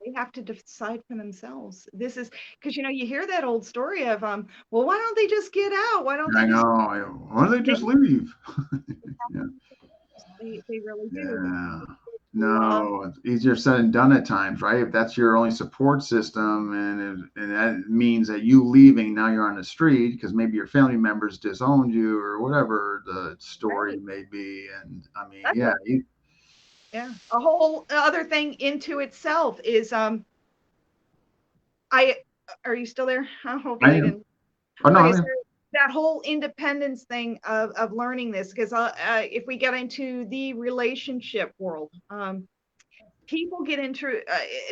they have to decide for themselves. This is because you hear that old story of well, why don't they just get out? Why don't I they just know. Why don't they they just leave? Yeah. they really do. Yeah. To, No, it's easier said than done at times, right? If that's your only support system, and that means that you leaving, now you're on the street because maybe your family members disowned you or whatever the story right. may be. And I mean, That's yeah, yeah. A whole other thing into itself is I are you still there? I Hopefully I am. didn't. Oh no, Okay, I'm so here. that whole independence thing of learning this, because if we get into the relationship world, people get into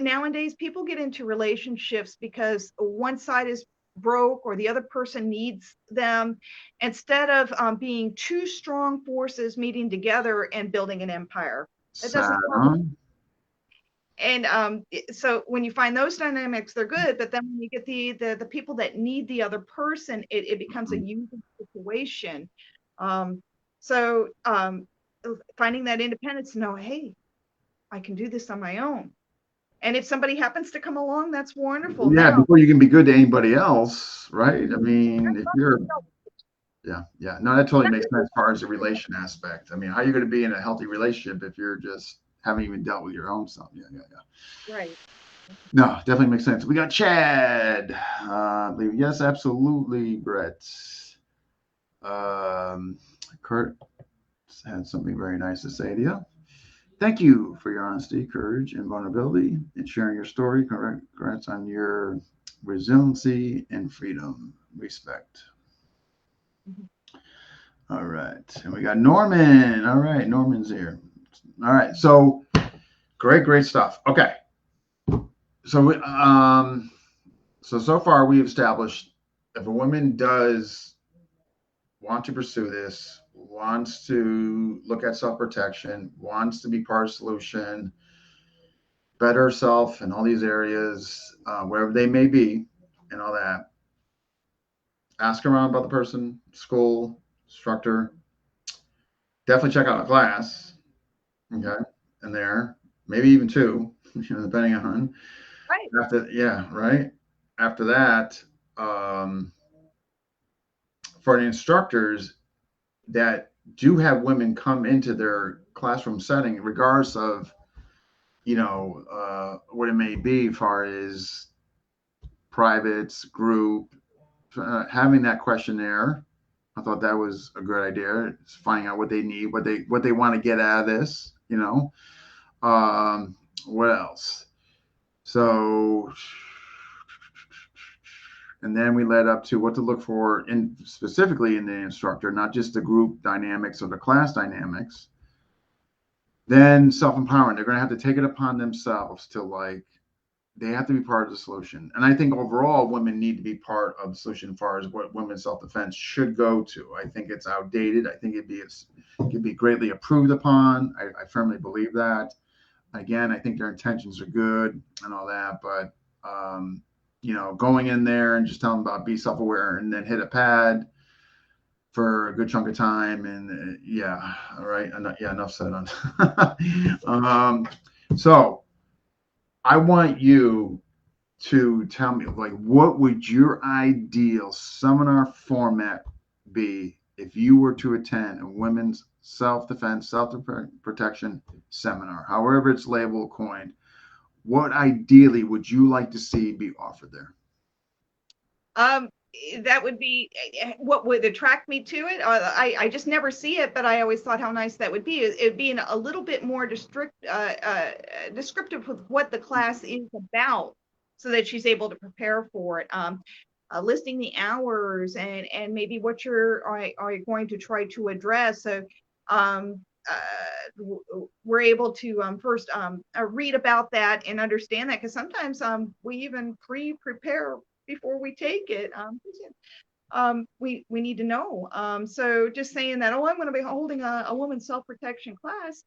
nowadays people get into relationships because one side is broke or the other person needs them, instead of being two strong forces meeting together and building an empire. That doesn't Sad, work. huh? And so when you find those dynamics, they're good. But then when you get the people that need the other person, it becomes a Mhm. using situation. Um, so finding that independence to know, hey, I can do this on my own. And if somebody happens to come along, that's wonderful. Yeah, Now, before you can be good to anybody else, right? I mean, if you're, yeah, yeah, no, that totally makes sense as far as the relation aspect. I mean, how are you going to be in a healthy relationship if you're just haven't even dealt with your own stuff? Yeah, yeah, yeah. right. No, definitely makes sense. We got Chad. Yes, absolutely, Brett. Um, Kurt had something very nice to say to you. Thank you for your honesty, courage, and vulnerability in sharing your story. Congrats on your resiliency and freedom. Respect. Mhm. All right. And we got Norman. All right. Norman's here. All right. So great, great stuff. Okay. So, so far we've established if a woman does want to pursue this, wants to look at self protection, wants to be part of the solution, better herself in all these areas, wherever they may be, and all that. Ask around about the person, school, instructor. Definitely check out a class, okay, in there, maybe even two, depending on Right. after. Yeah, right. After that, um, for the instructors that do have women come into their classroom setting, regardless of what it may be, as far as privates, group, having that questionnaire. I thought that was a good idea. It's finding out what they need, what they want to get out of this. What else? So, and then we led up to what to look for in specifically in the instructor, not just the group dynamics or the class dynamics. Then self-empowerment. They're going to have to take it upon themselves to they have to be part of the solution. And I think overall, women need to be part of the solution as far as what women's self-defense should go to. I think it's outdated. I think it could be greatly improved upon. I firmly believe that. Again, I think their intentions are good and all that, but going in there and just telling them about be self-aware and then hit a pad for a good chunk of time, and yeah, all right, yeah, enough said on. So I want you to tell me, what would your ideal seminar format be if you were to attend a women's self-defense, self-protection seminar, however it's labeled, coined? What ideally would you like to see be offered there? that would be what would attract me to it. I just never see it, but I always thought how nice that would be. It being a little bit more descriptive with what the class is about, so that she's able to prepare for it. Listing the hours and maybe what are going to try to address. So we're able to first read about that and understand that, because sometimes we even prepare before we take it. We need to know. So just saying that, oh, I'm going to be holding a woman's self-protection class,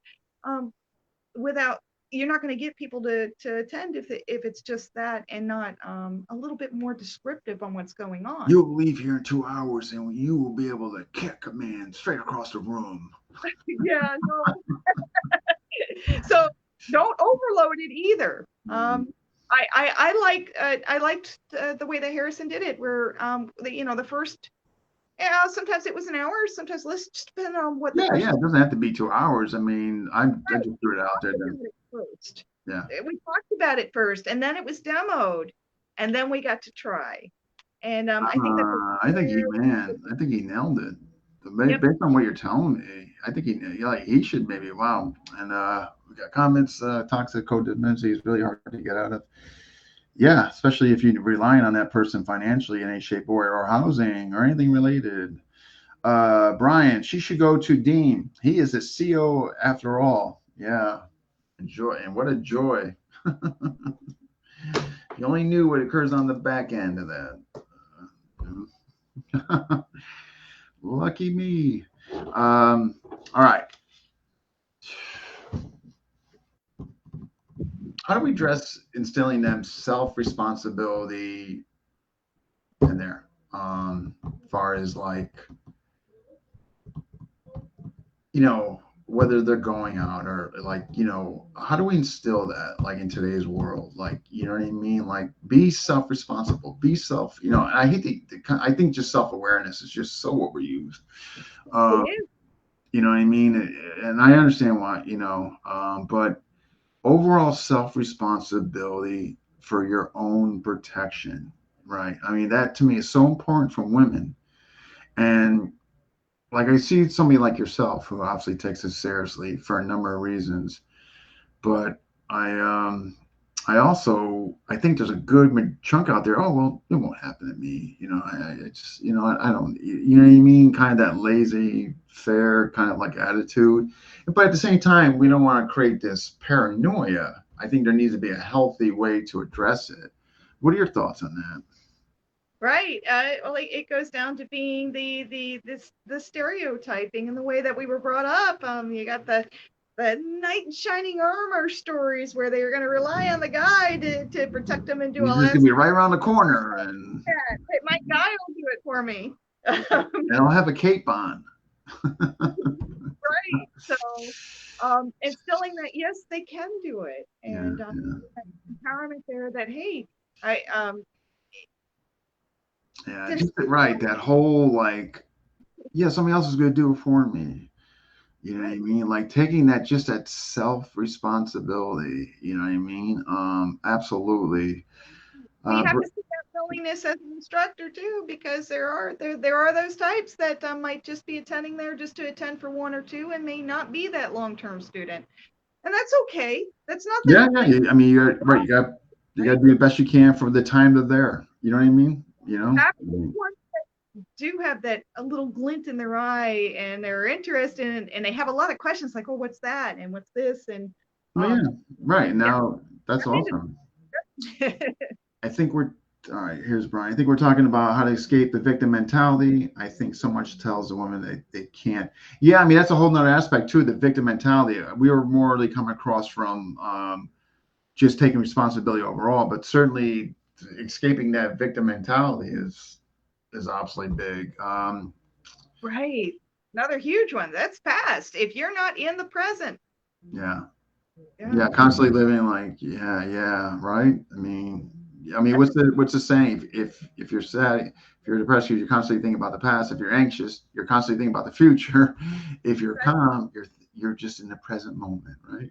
without, you're not going to get people to attend if it's just that, and not a little bit more descriptive on what's going on. You'll leave here in 2 hours and you will be able to kick a man straight across the room. Yeah, no. So don't overload it either. I liked the way that Harrison did it, where the first, sometimes it was an hour, sometimes let's just depend on what the it doesn't have to be 2 hours. I mean, I just threw it out there then. First. Yeah, we talked about it first, and then it was demoed, and then we got to try. And I think he nailed it. Based on what you're telling me, I think he should maybe. Wow. And we got comments. Toxic codependency is really hard to get out of. Yeah, especially if you're relying on that person financially in any shape or housing or anything related. Brian, she should go to Dean. He is a CO after all. Yeah. Enjoy. And what a joy. You only knew what occurs on the back end of that. Lucky me. All right. How do we address instilling them self-responsibility in there? Far as like, whether they're going out or like, how do we instill that like in today's world? Like, you know what I mean? Like, be self-responsible, be self, I hate I think just self-awareness is just so overused. You know what I mean? And I understand why, but overall self-responsibility for your own protection, right? I mean, that to me is so important for women. And like, I see somebody like yourself who obviously takes this seriously for a number of reasons, but I think there's a good chunk out there. Oh, well, it won't happen to me. I just, I don't, you know what I mean? Kind of that lazy, fair kind of like attitude. But at the same time, we don't want to create this paranoia. I think there needs to be a healthy way to address it. What are your thoughts on that? Right. Well, it goes down to being the stereotyping and the way that we were brought up. You got the knight in shining armor stories where they're going to rely on the guy to protect them and do all that. He's going to be right around the corner, and my guy will do it for me. And I'll have a cape on. Right. So, instilling that, yes, they can do it, and empowerment there. That, hey, just right. That whole like, somebody else is going to do it for me. You know what I mean? Like taking that self-responsibility. You know what I mean? Absolutely. We have to see that willingness as an instructor too, because there are those types that might just be attending there just to attend for 1 or 2 and may not be that long-term student, and that's okay. That's not. I mean, you're right. You got to do the best you can for the time they're there. You know what I mean? Do have that a little glint in their eye and they're interested and they have a lot of questions like, oh, what's that and what's this, and right now that's awesome. I think we're all right. Here's Brian. I think we're talking about how to escape the victim mentality. I think so much tells the women they can't. Yeah, I mean that's a whole nother aspect too, the victim mentality. We were morally come across from just taking responsibility overall, but certainly escaping that victim mentality is obviously big. Right. Another huge one. That's past. If you're not in the present. Yeah. Constantly living like, right. I mean, what's the saying? If you're sad, if you're depressed, you're constantly thinking about the past. If you're anxious, you're constantly thinking about the future. If you're calm, you're just in the present moment, right?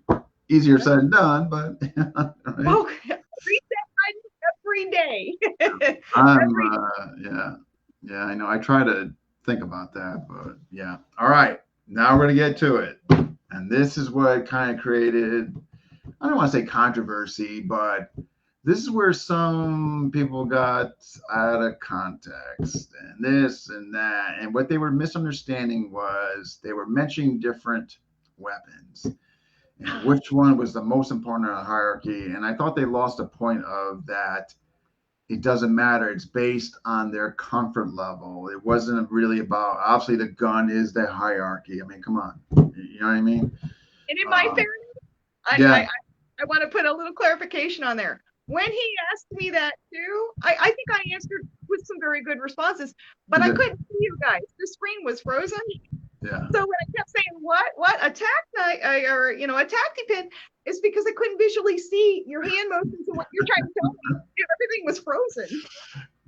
Easier said than done, but right? Oh, read that every day. I'm, Every yeah, I know. I try to think about that, but yeah. All right. Now we're going to get to it. And this is what kind of created, I don't want to say controversy, but this is where some people got out of context and this and that. And what they were misunderstanding was they were mentioning different weapons and which one was the most important in the hierarchy. And I thought they lost the point of that. It doesn't matter. It's based on their comfort level. It wasn't really about, obviously, the gun is the hierarchy. I mean, come on. You know what I mean? and in my fairness, I, Yeah. I I want to put a little clarification on there. When he asked me that too, I think I answered with some very good responses, but I couldn't see you guys. The screen was frozen. Yeah. So when I kept saying what attack knife or a tacti pin, is because I couldn't visually see your hand motions and what you're trying to tell me. Everything was frozen.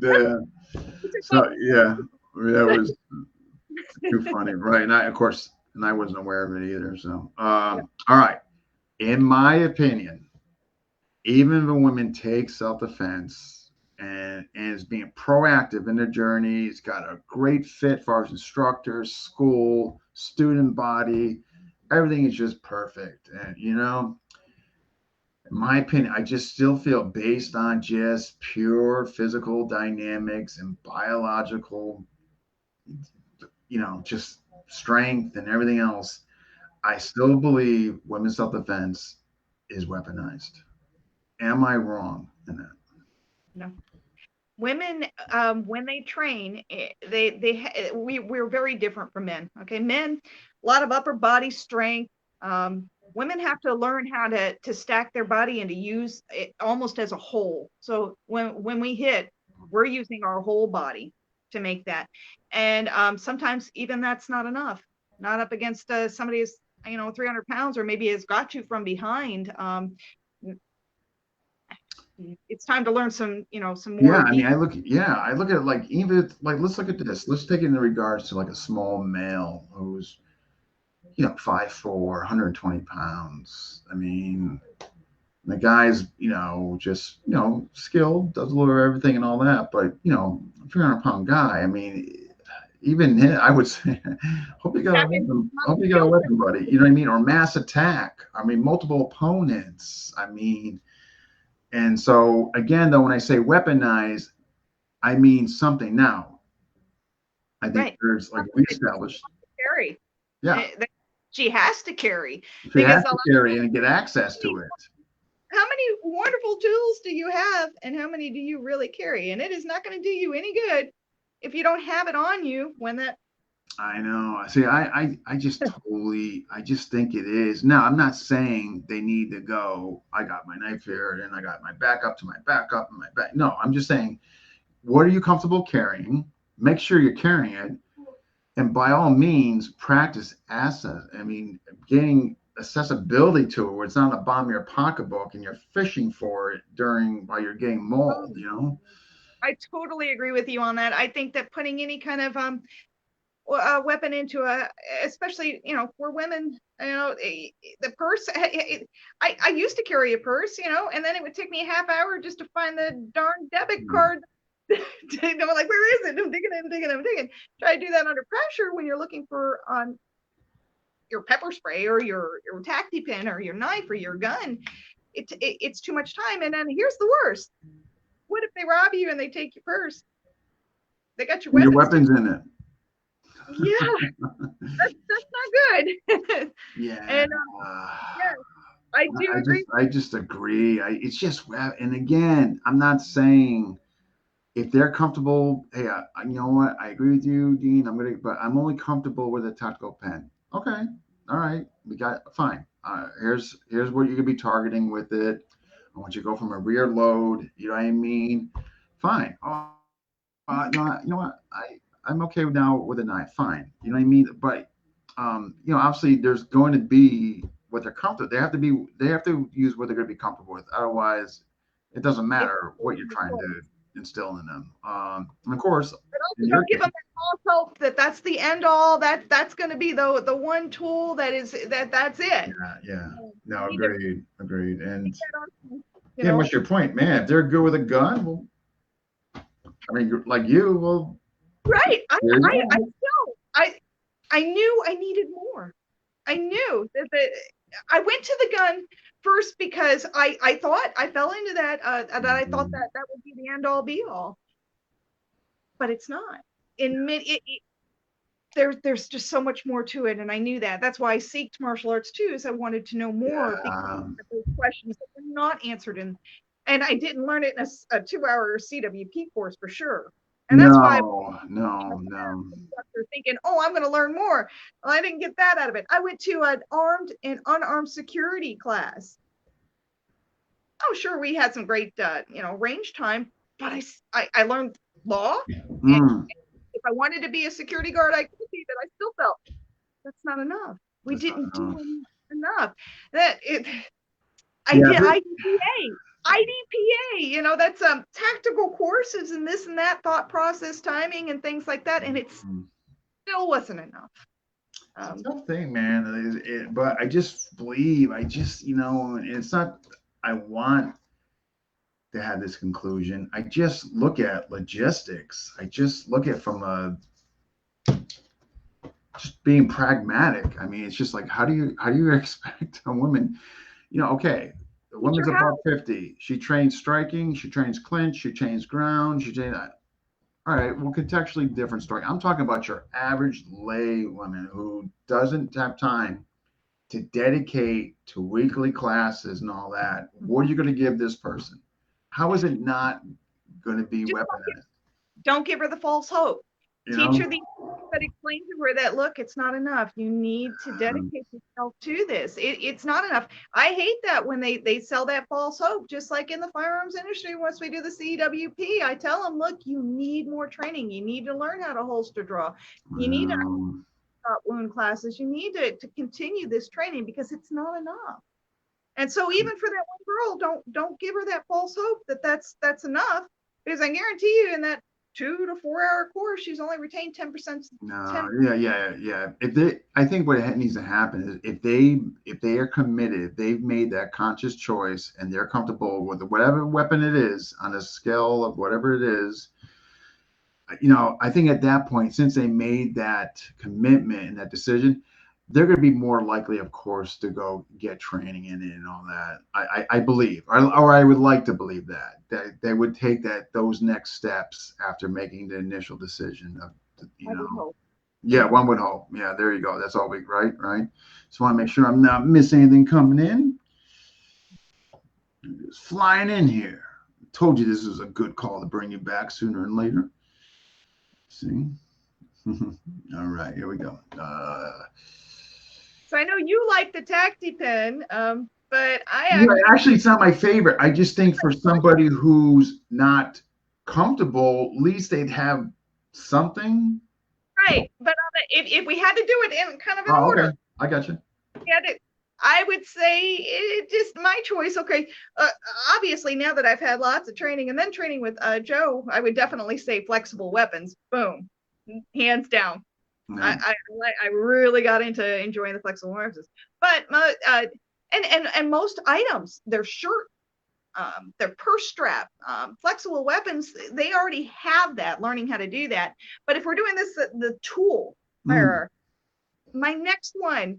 Yeah. So yeah, that was too funny, right? And I, of course, and I wasn't aware of it either. So, all right. In my opinion, even if a woman takes self-defense and is being proactive in their journey, it's got a great fit for our instructors, school, student body, everything is just perfect. And in my opinion, I just still feel based on just pure physical dynamics and biological, just strength and everything else. I still believe women's self defense is weaponized. Am I wrong in that? No. Women, when they train, we're very different from men. Okay, men, a lot of upper body strength. Women have to learn how to stack their body and to use it almost as a whole. So when we hit, we're using our whole body to make that, and sometimes even that's not enough. Not up against somebody who's 300 pounds or maybe has got you from behind. It's time to learn some more. Yeah, I mean, I look at it like even like let's look at this. Let's take it in regards to like a small male who's 5'4", 120 pounds. I mean, the guy's just skilled, does a little of everything and all that, but 300-pound guy. I mean, even him, I would say, hope you got a weapon. Hope you got a weapon, buddy. You know what I mean? Or mass attack. I mean, multiple opponents. I mean. And so again, though, when I say weaponize, I mean something. Now, I think Right. there's like we established. Carry. Yeah, She has to carry she has because to carry and get access to it. how many wonderful tools do you have and how many do you really carry? And it is not going to do you any good if you don't have it on you when that. I know. See, I just totally, I just think it is. Now, I'm not saying they need to go. I got my knife here, and I got my backup to my backup and my back. No, I'm just saying, what are you comfortable carrying? Make sure you're carrying it, and by all means, practice access. I mean, getting accessibility to it, where it's not in the bottom of your pocketbook and you're fishing for it while you're getting mauled. I totally agree with you on that. I think that putting any kind of weapon into especially for women, the purse. I used to carry a purse, and then it would take me a half hour just to find the darn debit card. I'm like, where is it? I'm digging. Try to do that under pressure when you're looking for your pepper spray or your tacti pin or your knife or your gun. It's too much time. And then here's the worst: what if they rob you and they take your purse? They got your weapons in it. Yeah, that's not good. Yeah. And yeah, I do agree. I just agree. It's just, and again, I'm not saying if they're comfortable. Hey, you know what? I agree with you, Dean. But I'm only comfortable with a tactical pen. Okay. All right. We got fine. Here's what you're gonna be targeting with it. I want you to go from a rear load. You know what I mean? Fine. Oh, no, you know what? I'm okay now with a knife. Fine. You know what I mean? But obviously there's going to be what they're comfortable. They have to use what they're going to be comfortable with. Otherwise, it doesn't matter what you're trying to instill in them. And of course, don't give them that false hope that that's the end all. That's going to be the one tool that's it. Yeah. No, agreed. And you Yeah, know. what's your point, man? If they're good with a gun, well, I mean, like you, well, Right. there you I go. still, I knew I needed more. I knew that I went to the gun first because I thought I fell into that I thought Mhm. that that would be the end all be all, but it's not. In mid, there's just so much more to it, and I knew that. That's why I seeked martial arts too, is I wanted to know more because Yeah. those questions that were not answered in, and I didn't learn it in a 2-hour CWP course for sure. And that's why No, no, no. instructor thinking, oh, I'm going to learn more. Well, I didn't get that out of it. I went to an armed and unarmed security class. Oh, sure, we had some great, range time, but I learned law. And Mm, if I wanted to be a security guard, I could be, but I still felt that's not enough. We that's not didn't enough. do enough. That it, I Yeah, did but IDPA, that's tactical courses and this and that, thought process, timing, and things like that, and it mm, still wasn't enough. it's a Um, tough thing, man. But I just believe, it's not, I want to have this conclusion. I just look at logistics. I just look at from a just being pragmatic. I mean, it's just like how do you expect a woman, okay, the teach woman's her how. above 50. She trains striking, she trains clinch, she trains ground, she trains. All right, well, contextually different story. I'm talking about your average lay woman who doesn't have time to dedicate to weekly classes and all that. What are you going to give this person? How is it not going to be Just weaponized? don't give her the false hope. You Teach her know, the but explain to her that look, it's not enough. You need to dedicate yourself to this. It's not enough. I hate that when they sell that false hope, just like in the firearms industry. Once we do the CWP, I tell them, look, you need more training. You need to learn how to holster draw. You need to um, stop wound classes. You need to continue this training because it's not enough. And so even for that one girl, don't give her that false hope that that's enough, because I guarantee you in that 2 to 4 hour course, she's only retained 10%. no, 10. yeah. I think what needs to happen is if they are committed, if they've made that conscious choice and they're comfortable with whatever weapon it is on a scale of whatever it is, I think at that point, since they made that commitment and that decision, they're going to be more likely, of course, to go get training in it and all that. I believe, or I would like to believe that they would take those next steps after making the initial decision of, you I would know, hope. yeah, one would hope. Yeah, there you go. That's all we right. Just want to make sure I'm not missing anything coming in. Just flying in here. Told you this was a good call to bring you back sooner than later. See. All right, here we go. So I know you like the tacti pen, but I actually Actually, it's not my favorite. I just think for somebody who's not comfortable, at least they'd have something. right. But if we had to do it in kind of an Oh, okay. order, I got you. yeah, I would say it just my choice. Okay, uh, obviously now that I've had lots of training and then training with Joe, I would definitely say flexible weapons. Boom, hands down. Yeah. I really got into enjoying the flexible weapons, but and most items, their shirt, their purse strap, flexible weapons, they already have that. Learning how to do that, but if we're doing this, the tool, Mm. or my next one,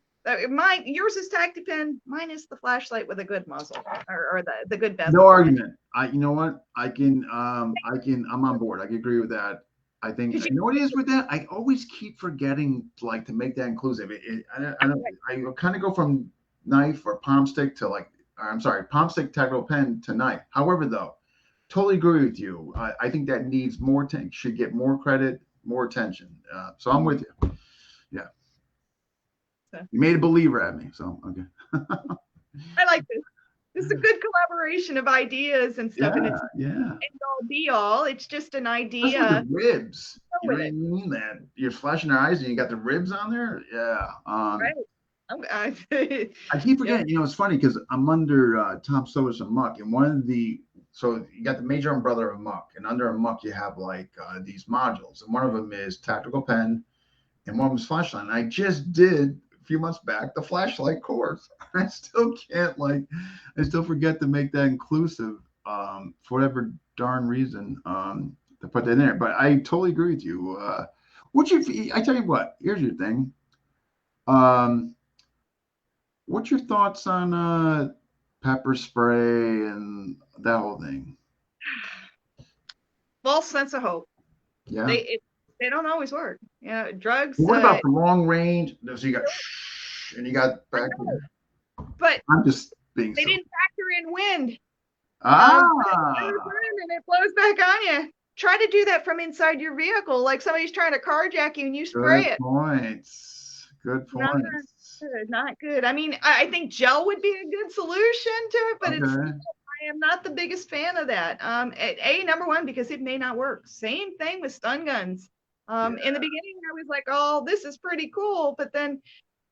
yours is tactipen, mine is the flashlight with a good muzzle, or the good No bezel. argument. You know what? I'm on board. I can agree with that. I think, Because you you know what it is with that? I always keep forgetting, like, to make that inclusive. I kind of go from knife or palm stick to I'm sorry, palm stick, tactical pen to knife. However, though, totally agree with you. I think that needs more, should get more credit, more attention. So I'm with you. Yeah. You made a believer at me. So, okay. I like this. This is a good collaboration of ideas and stuff, and Yeah, it's yeah. end all be all. It's just an Especially idea. the ribs. Go You know with what I it, mean? That you're flashing your eyes and you got the ribs on there. Yeah. right? I keep Yeah. forgetting. It's funny because I'm under Tom Sowers and Muck, and so you got the major umbrella of Muck, and under a Muck you have like these modules, and one of them is tactical pen, and one of them is flashlight. And I just did few months back the flashlight course. I still can't I still forget to make that inclusive for whatever darn reason to put that in there. But I totally agree with you. I tell you what, here's your thing. Um, what's your thoughts on pepper spray and that whole thing? False sense of hope. Yeah. They don't always work. Drugs. What about the long range? So you got and you got back. But I'm just being they so. didn't factor in wind. Ah. And it blows back on you. Try to do that from inside your vehicle, like somebody's trying to carjack you and you spray Good it. points. Good Not points. good. Not good. I mean, I think gel would be a good solution to it, but Okay. I am not the biggest fan of that. Number one, because it may not work. Same thing with stun guns. In the beginning, I was like, oh, this is pretty cool. But then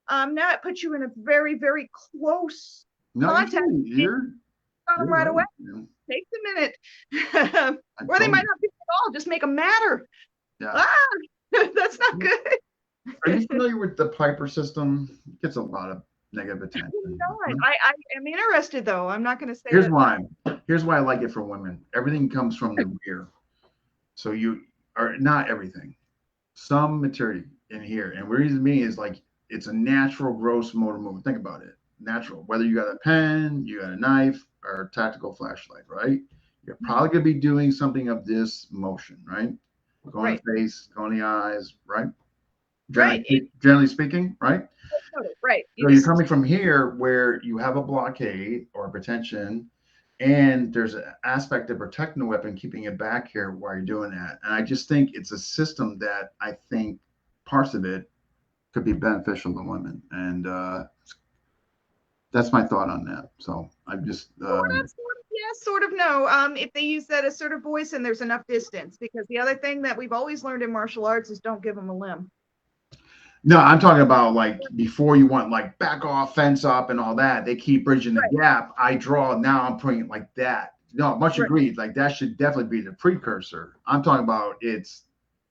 now it puts you in a very, very close contact. You're them right away. Yeah. Takes a minute. Or they might not be at all. Just make them matter. Yeah. That's not good. Are you familiar with the Piper system? It gets a lot of negative attention. I am interested though. I'm not going to say. Here's why. Here's why I like it for women. Everything comes from the rear, so you are not everything. Some material in here, and the reason being is it's a natural gross motor movement. Think about it. Natural. Whether you got a pen, you got a knife, or a tactical flashlight, right? You're probably going to be doing something of this motion, right? Go in the face, go in the eyes, right? Generally speaking, right? Right. So you're coming from here where you have a blockade or a pretension, and there's an aspect of protecting the weapon, keeping it back here while you're doing that. And I just think it's a system that I think parts of it could be beneficial to women. And that's my thought on that. So I'm just. Yes, sort of no. If they use that assertive voice and there's enough distance, because the other thing that we've always learned in martial arts is don't give them a limb. No, I'm talking about before you want back off, fence up, and all that. They keep bridging the gap. I draw now. I'm putting it like that. No, much agreed. That should definitely be the precursor. I'm talking about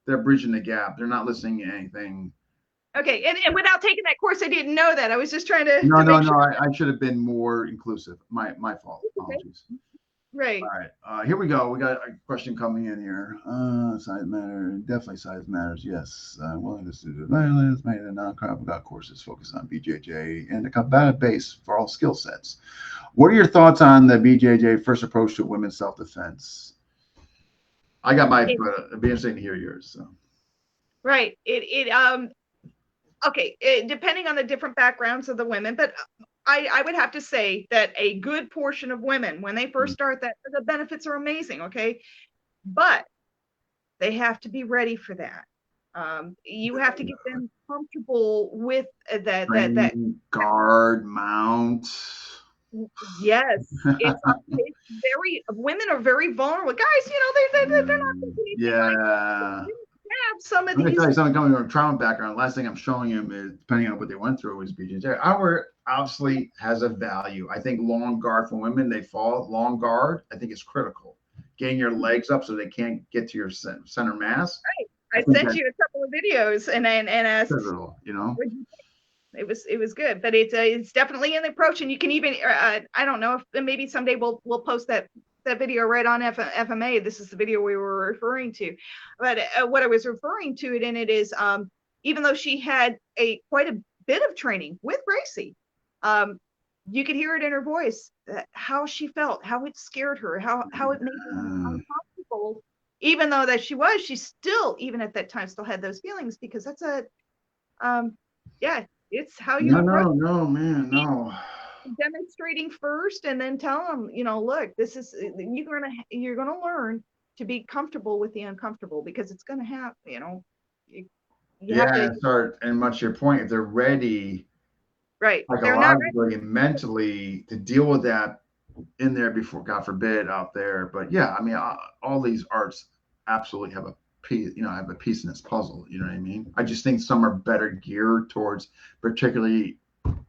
they're bridging the gap. They're not listening to anything. Okay, and without taking that course, I didn't know that. I was just trying to. No. I should have been more inclusive. My fault. Apologies. Right. All right. Here we go. We got a question coming in here. Size matters. Definitely size matters. Yes. Willingness to do violence, made a non-combat courses focused on BJJ and a combative base for all skill sets. What are your thoughts on the BJJ first approach to women's self-defense? I got my, but it'd be interesting to hear yours. So. Right. Okay. Depending on the different backgrounds of the women, but I would have to say that a good portion of women, when they first start that, the benefits are amazing. Okay. But they have to be ready for that. You have to get them comfortable with that guard mount. Yes, it's very. Women are very vulnerable, guys. They're not thinking yeah. Some of these. Let me tell you something coming from a trauma background. Last thing I'm showing him is, depending on what they went through, is BJJ. Our obviously has a value. I think long guard for women, they fall. Long guard, I think is critical. Getting your legs up so they can't get to your center mass. Right. I sent you a couple of videos and asked. Pivotal, It was good, but it's definitely an approach, and you can even I don't know if maybe someday we'll post that video right on FMA. This is the video we were referring to, but what I was referring to it in it is even though she had quite a bit of training with Gracie, you could hear it in her voice how she felt, how it scared her, how it made her uncomfortable. Even though that she still, even at that time, still had those feelings, because that's it's how you no, man, no. Demonstrating first, and then tell them, look, this is you're gonna learn to be comfortable with the uncomfortable, because it's gonna happen. You have to start. And much to your point, if they're ready, right, psychologically and mentally to deal with that in there before, God forbid, out there. But yeah, I mean, all these arts absolutely have a piece, have a piece in this puzzle. You know what I mean? I just think some are better geared towards, particularly,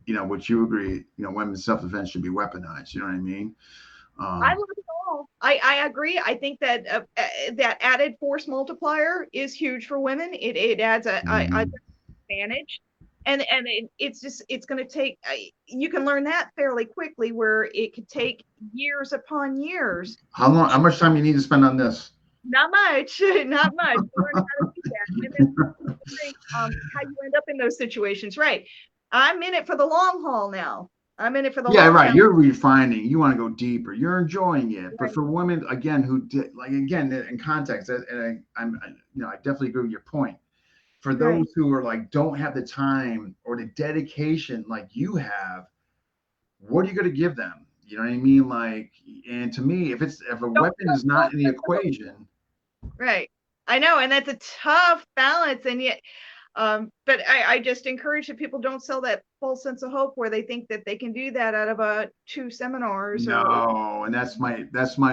which you agree, women's self-defense should be weaponized. You know what I mean? I love it all. I agree. I think that that added force multiplier is huge for women. It adds a advantage. it's going to take, you can learn that fairly quickly, where it could take years upon years. How much time you need to spend on this? Not much, not much. Learn how to do that, and then how you end up in those situations. Right. I'm in it for the long haul now. I'm in it for the Yeah, long right. haul. You're refining. You want to go deeper. You're enjoying it. Right. But for women, again, who did, like, again, in context, and I definitely agree with your point. For those Right. who are like, don't have the time or the dedication like you have, what are you going to give them? You know what I mean? Like, and to me, if a weapon is not in the equation, right. I know, and that's a tough balance, and yet, but I just encourage that people don't sell that false sense of hope where they think that they can do that out of 2 seminars. no. And that's my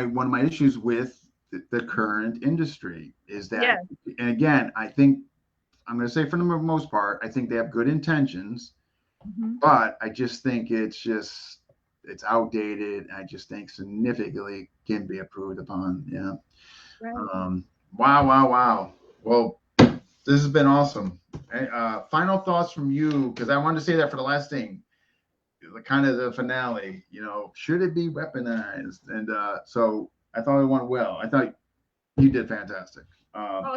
one of my issues with the current industry is that, yeah. and again, I think I'm going to say for the most part, I think they have good intentions, but I just think it's outdated. I just think significantly can be improved upon. Yeah. Right. Wow. Well, this has been awesome. Final thoughts from you, because I wanted to say that for the last thing, kind of the finale. Should it be weaponized? And so I thought it went well. I thought you did fantastic. Oh,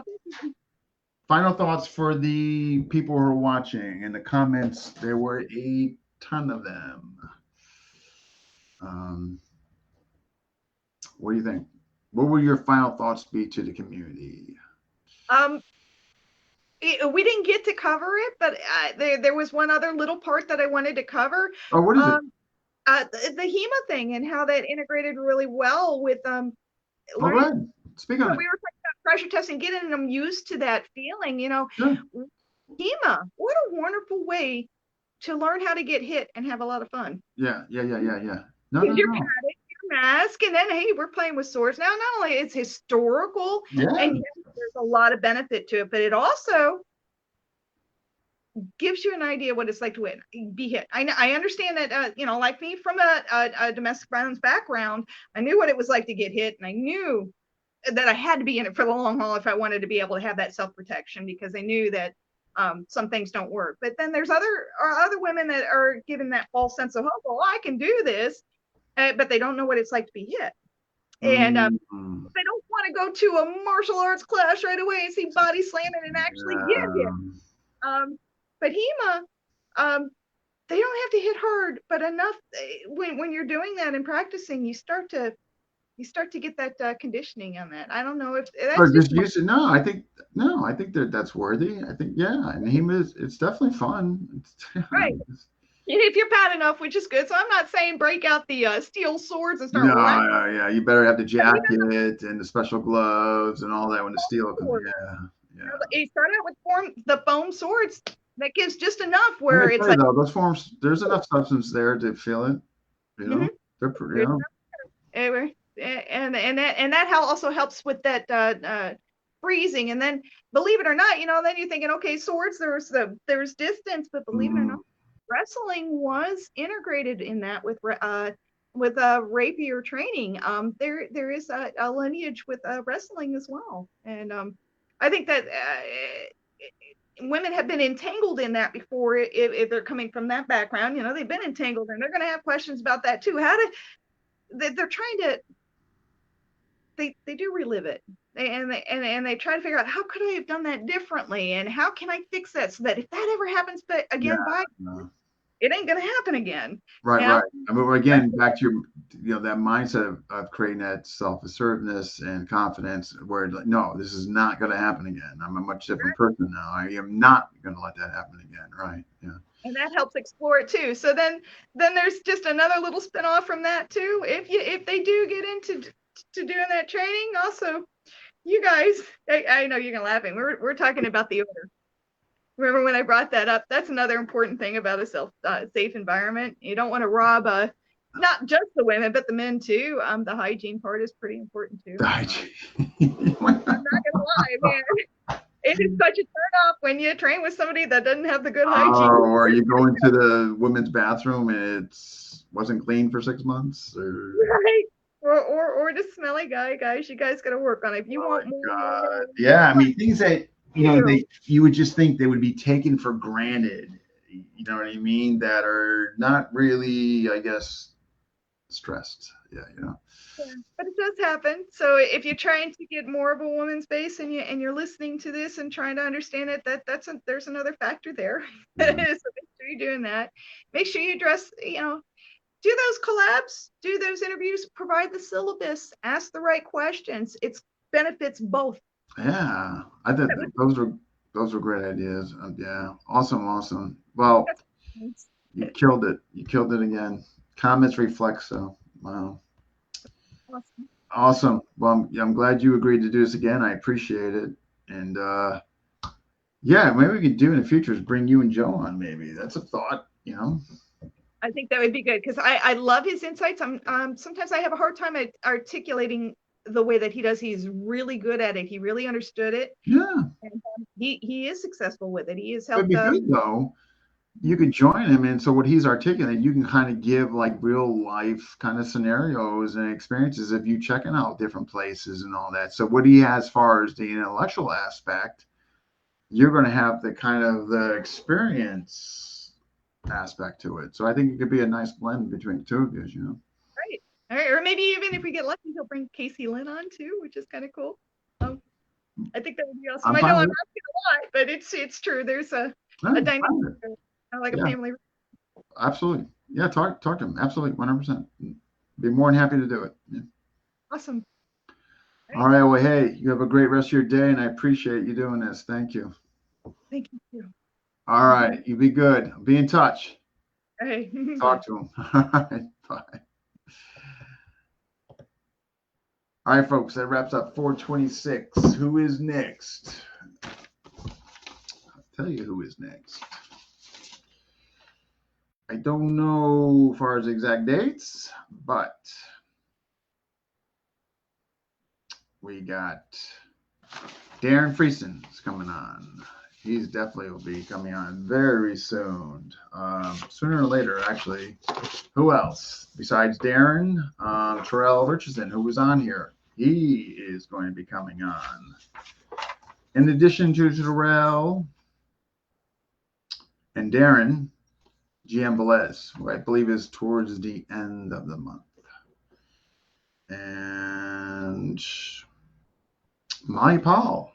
Final thoughts for the people who are watching. In the comments, there were a ton of them. What do you think? What will your final thoughts be to the community? We didn't get to cover it, but there was one other little part that I wanted to cover. Oh, what is it? The HEMA thing and how that integrated really well with Go learning. ahead. Speak on it. We were talking about pressure testing, getting them used to that feeling. Sure. HEMA, what a wonderful way to learn how to get hit and have a lot of fun. Yeah. No. Your padding, your mask, and then hey, we're playing with swords now. Not only it's historical, Yeah. and yes, there's a lot of benefit to it, but it also gives you an idea what it's like to be hit. I understand that, like me, from a domestic violence background, I knew what it was like to get hit, and I knew that I had to be in it for the long haul if I wanted to be able to have that self-protection, because I knew that some things don't work. But then there's other women that are given that false sense of hope. Well, I can do this, but they don't know what it's like to be hit. And they don't want to go to a martial arts class right away and see body slamming and actually get hit. But HEMA, they don't have to hit hard, but enough. When you're doing that and practicing, you start to get that conditioning on that. I don't know if that's just use it. No, I think that's worthy. I think, yeah, and HEMA it's definitely fun. Right. If you're bad enough, which is good. So I'm not saying break out the steel swords and start. No, yeah, you better have the jacket and the special gloves and all that when the steel comes. Yeah. You start out with the foam swords. That gives just enough where it's like those forms. There's enough substance there to feel it. They're pretty. And that also helps with that freezing. And then, believe it or not, then you're thinking, okay, swords. There's distance, but believe it or not, wrestling was integrated in that with rapier training. There is a lineage with wrestling as well, and I think that women have been entangled in that before. If they're coming from that background, they've been entangled, and they're going to have questions about that too. They're trying to. They do relive it, and they try to figure out, how could I have done that differently, and how can I fix that so that if that ever happens again, it ain't going to happen again. Right. I mean, again, back to your, that mindset of creating that self-assertiveness and confidence, where no, this is not going to happen again. I'm a much different person now. I am not going to let that happen again. Right. Yeah. And that helps explore it too. So then there's just another little spin-off from that too. If they do get into doing that training, also, you guys, I know you're gonna laughing. We're talking about the odor. Remember when I brought that up? That's another important thing about a safe environment. You don't want to rob not just the women, but the men too. The hygiene part is pretty important too. The hygiene. I'm not gonna lie, man. It is such a turn off when you train with somebody that doesn't have the good hygiene. Or you go into the women's bathroom and it wasn't clean for 6 months, or right. Or the smelly guy, guys. You guys got to work on it. If you want more. Yeah, I mean, things that you would just think they would be taken for granted. you know what I mean, that are not really, I guess, stressed. Yeah, you know. Yeah, but it does happen. So if you're trying to get more of a woman's base and you're listening to this and trying to understand it, there's another factor there. So Mhm. make sure you're doing that. Make sure you address, do those collabs, do those interviews, provide the syllabus, ask the right questions. It benefits both. Yeah, I think those were great ideas. Yeah, awesome. Well, you killed it. You killed it again. Comments reflect so. Wow. Awesome. Awesome. Well, I'm glad you agreed to do this again. I appreciate it. And yeah, maybe we could do in the future is bring you and Joe on. Maybe that's a thought. You know. I think that would be good because I love his insights. Sometimes I have a hard time articulating the way that he does. He's really good at it. He really understood it, Yeah, and he is successful with it. He has it'd helped. be good though. You could join him, and so what he's articulating, you can kind of give like real life kind of scenarios and experiences of you checking out different places and all that. So what he has as far as the intellectual aspect, you're going to have the kind of the experience aspect to it. So I think it could be a nice blend between the two of you, you know. Right. All right. Or maybe even if we get lucky, he'll bring Casey Lynn on too, which is kind of cool. I think that would be awesome. I'm I know fine I'm with asking a lot, but it's true. There's a it. I'm dynamic, fine with it. kind of like a Yeah, family. absolutely. Yeah, talk to him. Absolutely, 100%. Be more than happy to do it. Yeah. Awesome. All right. Well, hey, you have a great rest of your day, and I appreciate you doing this. Thank you. Thank you. All right. You be good. Be in touch. All right. Bye. Talk to him. All right. Bye. All right, folks. That wraps up 426. Who is next? I'll tell you who is next. I don't know as far as exact dates, but we got Darren Friesen is coming on. He's definitely will be coming on very soon. Sooner or later, actually. Who else besides Darren? Terrell Richardson, who was on here. He is going to be coming on. In addition to Terrell and Darren, GM Velez, who I believe is towards the end of the month. And Molly Paul.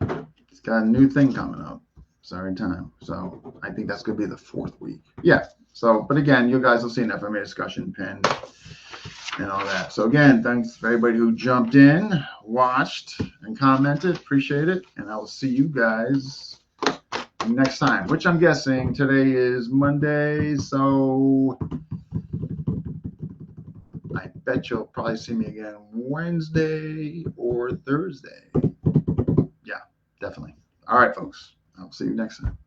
He's got a new thing coming up. Sorry, time. So I think that's going to be the 4th week. Yeah. So, but again, you guys will see an FMA discussion pin and all that. So again, thanks for everybody who jumped in, watched, and commented. Appreciate it. And I will see you guys next time, which I'm guessing today is Monday. So I bet you'll probably see me again Wednesday or Thursday. Yeah, definitely. All right, folks. I'll see you next time.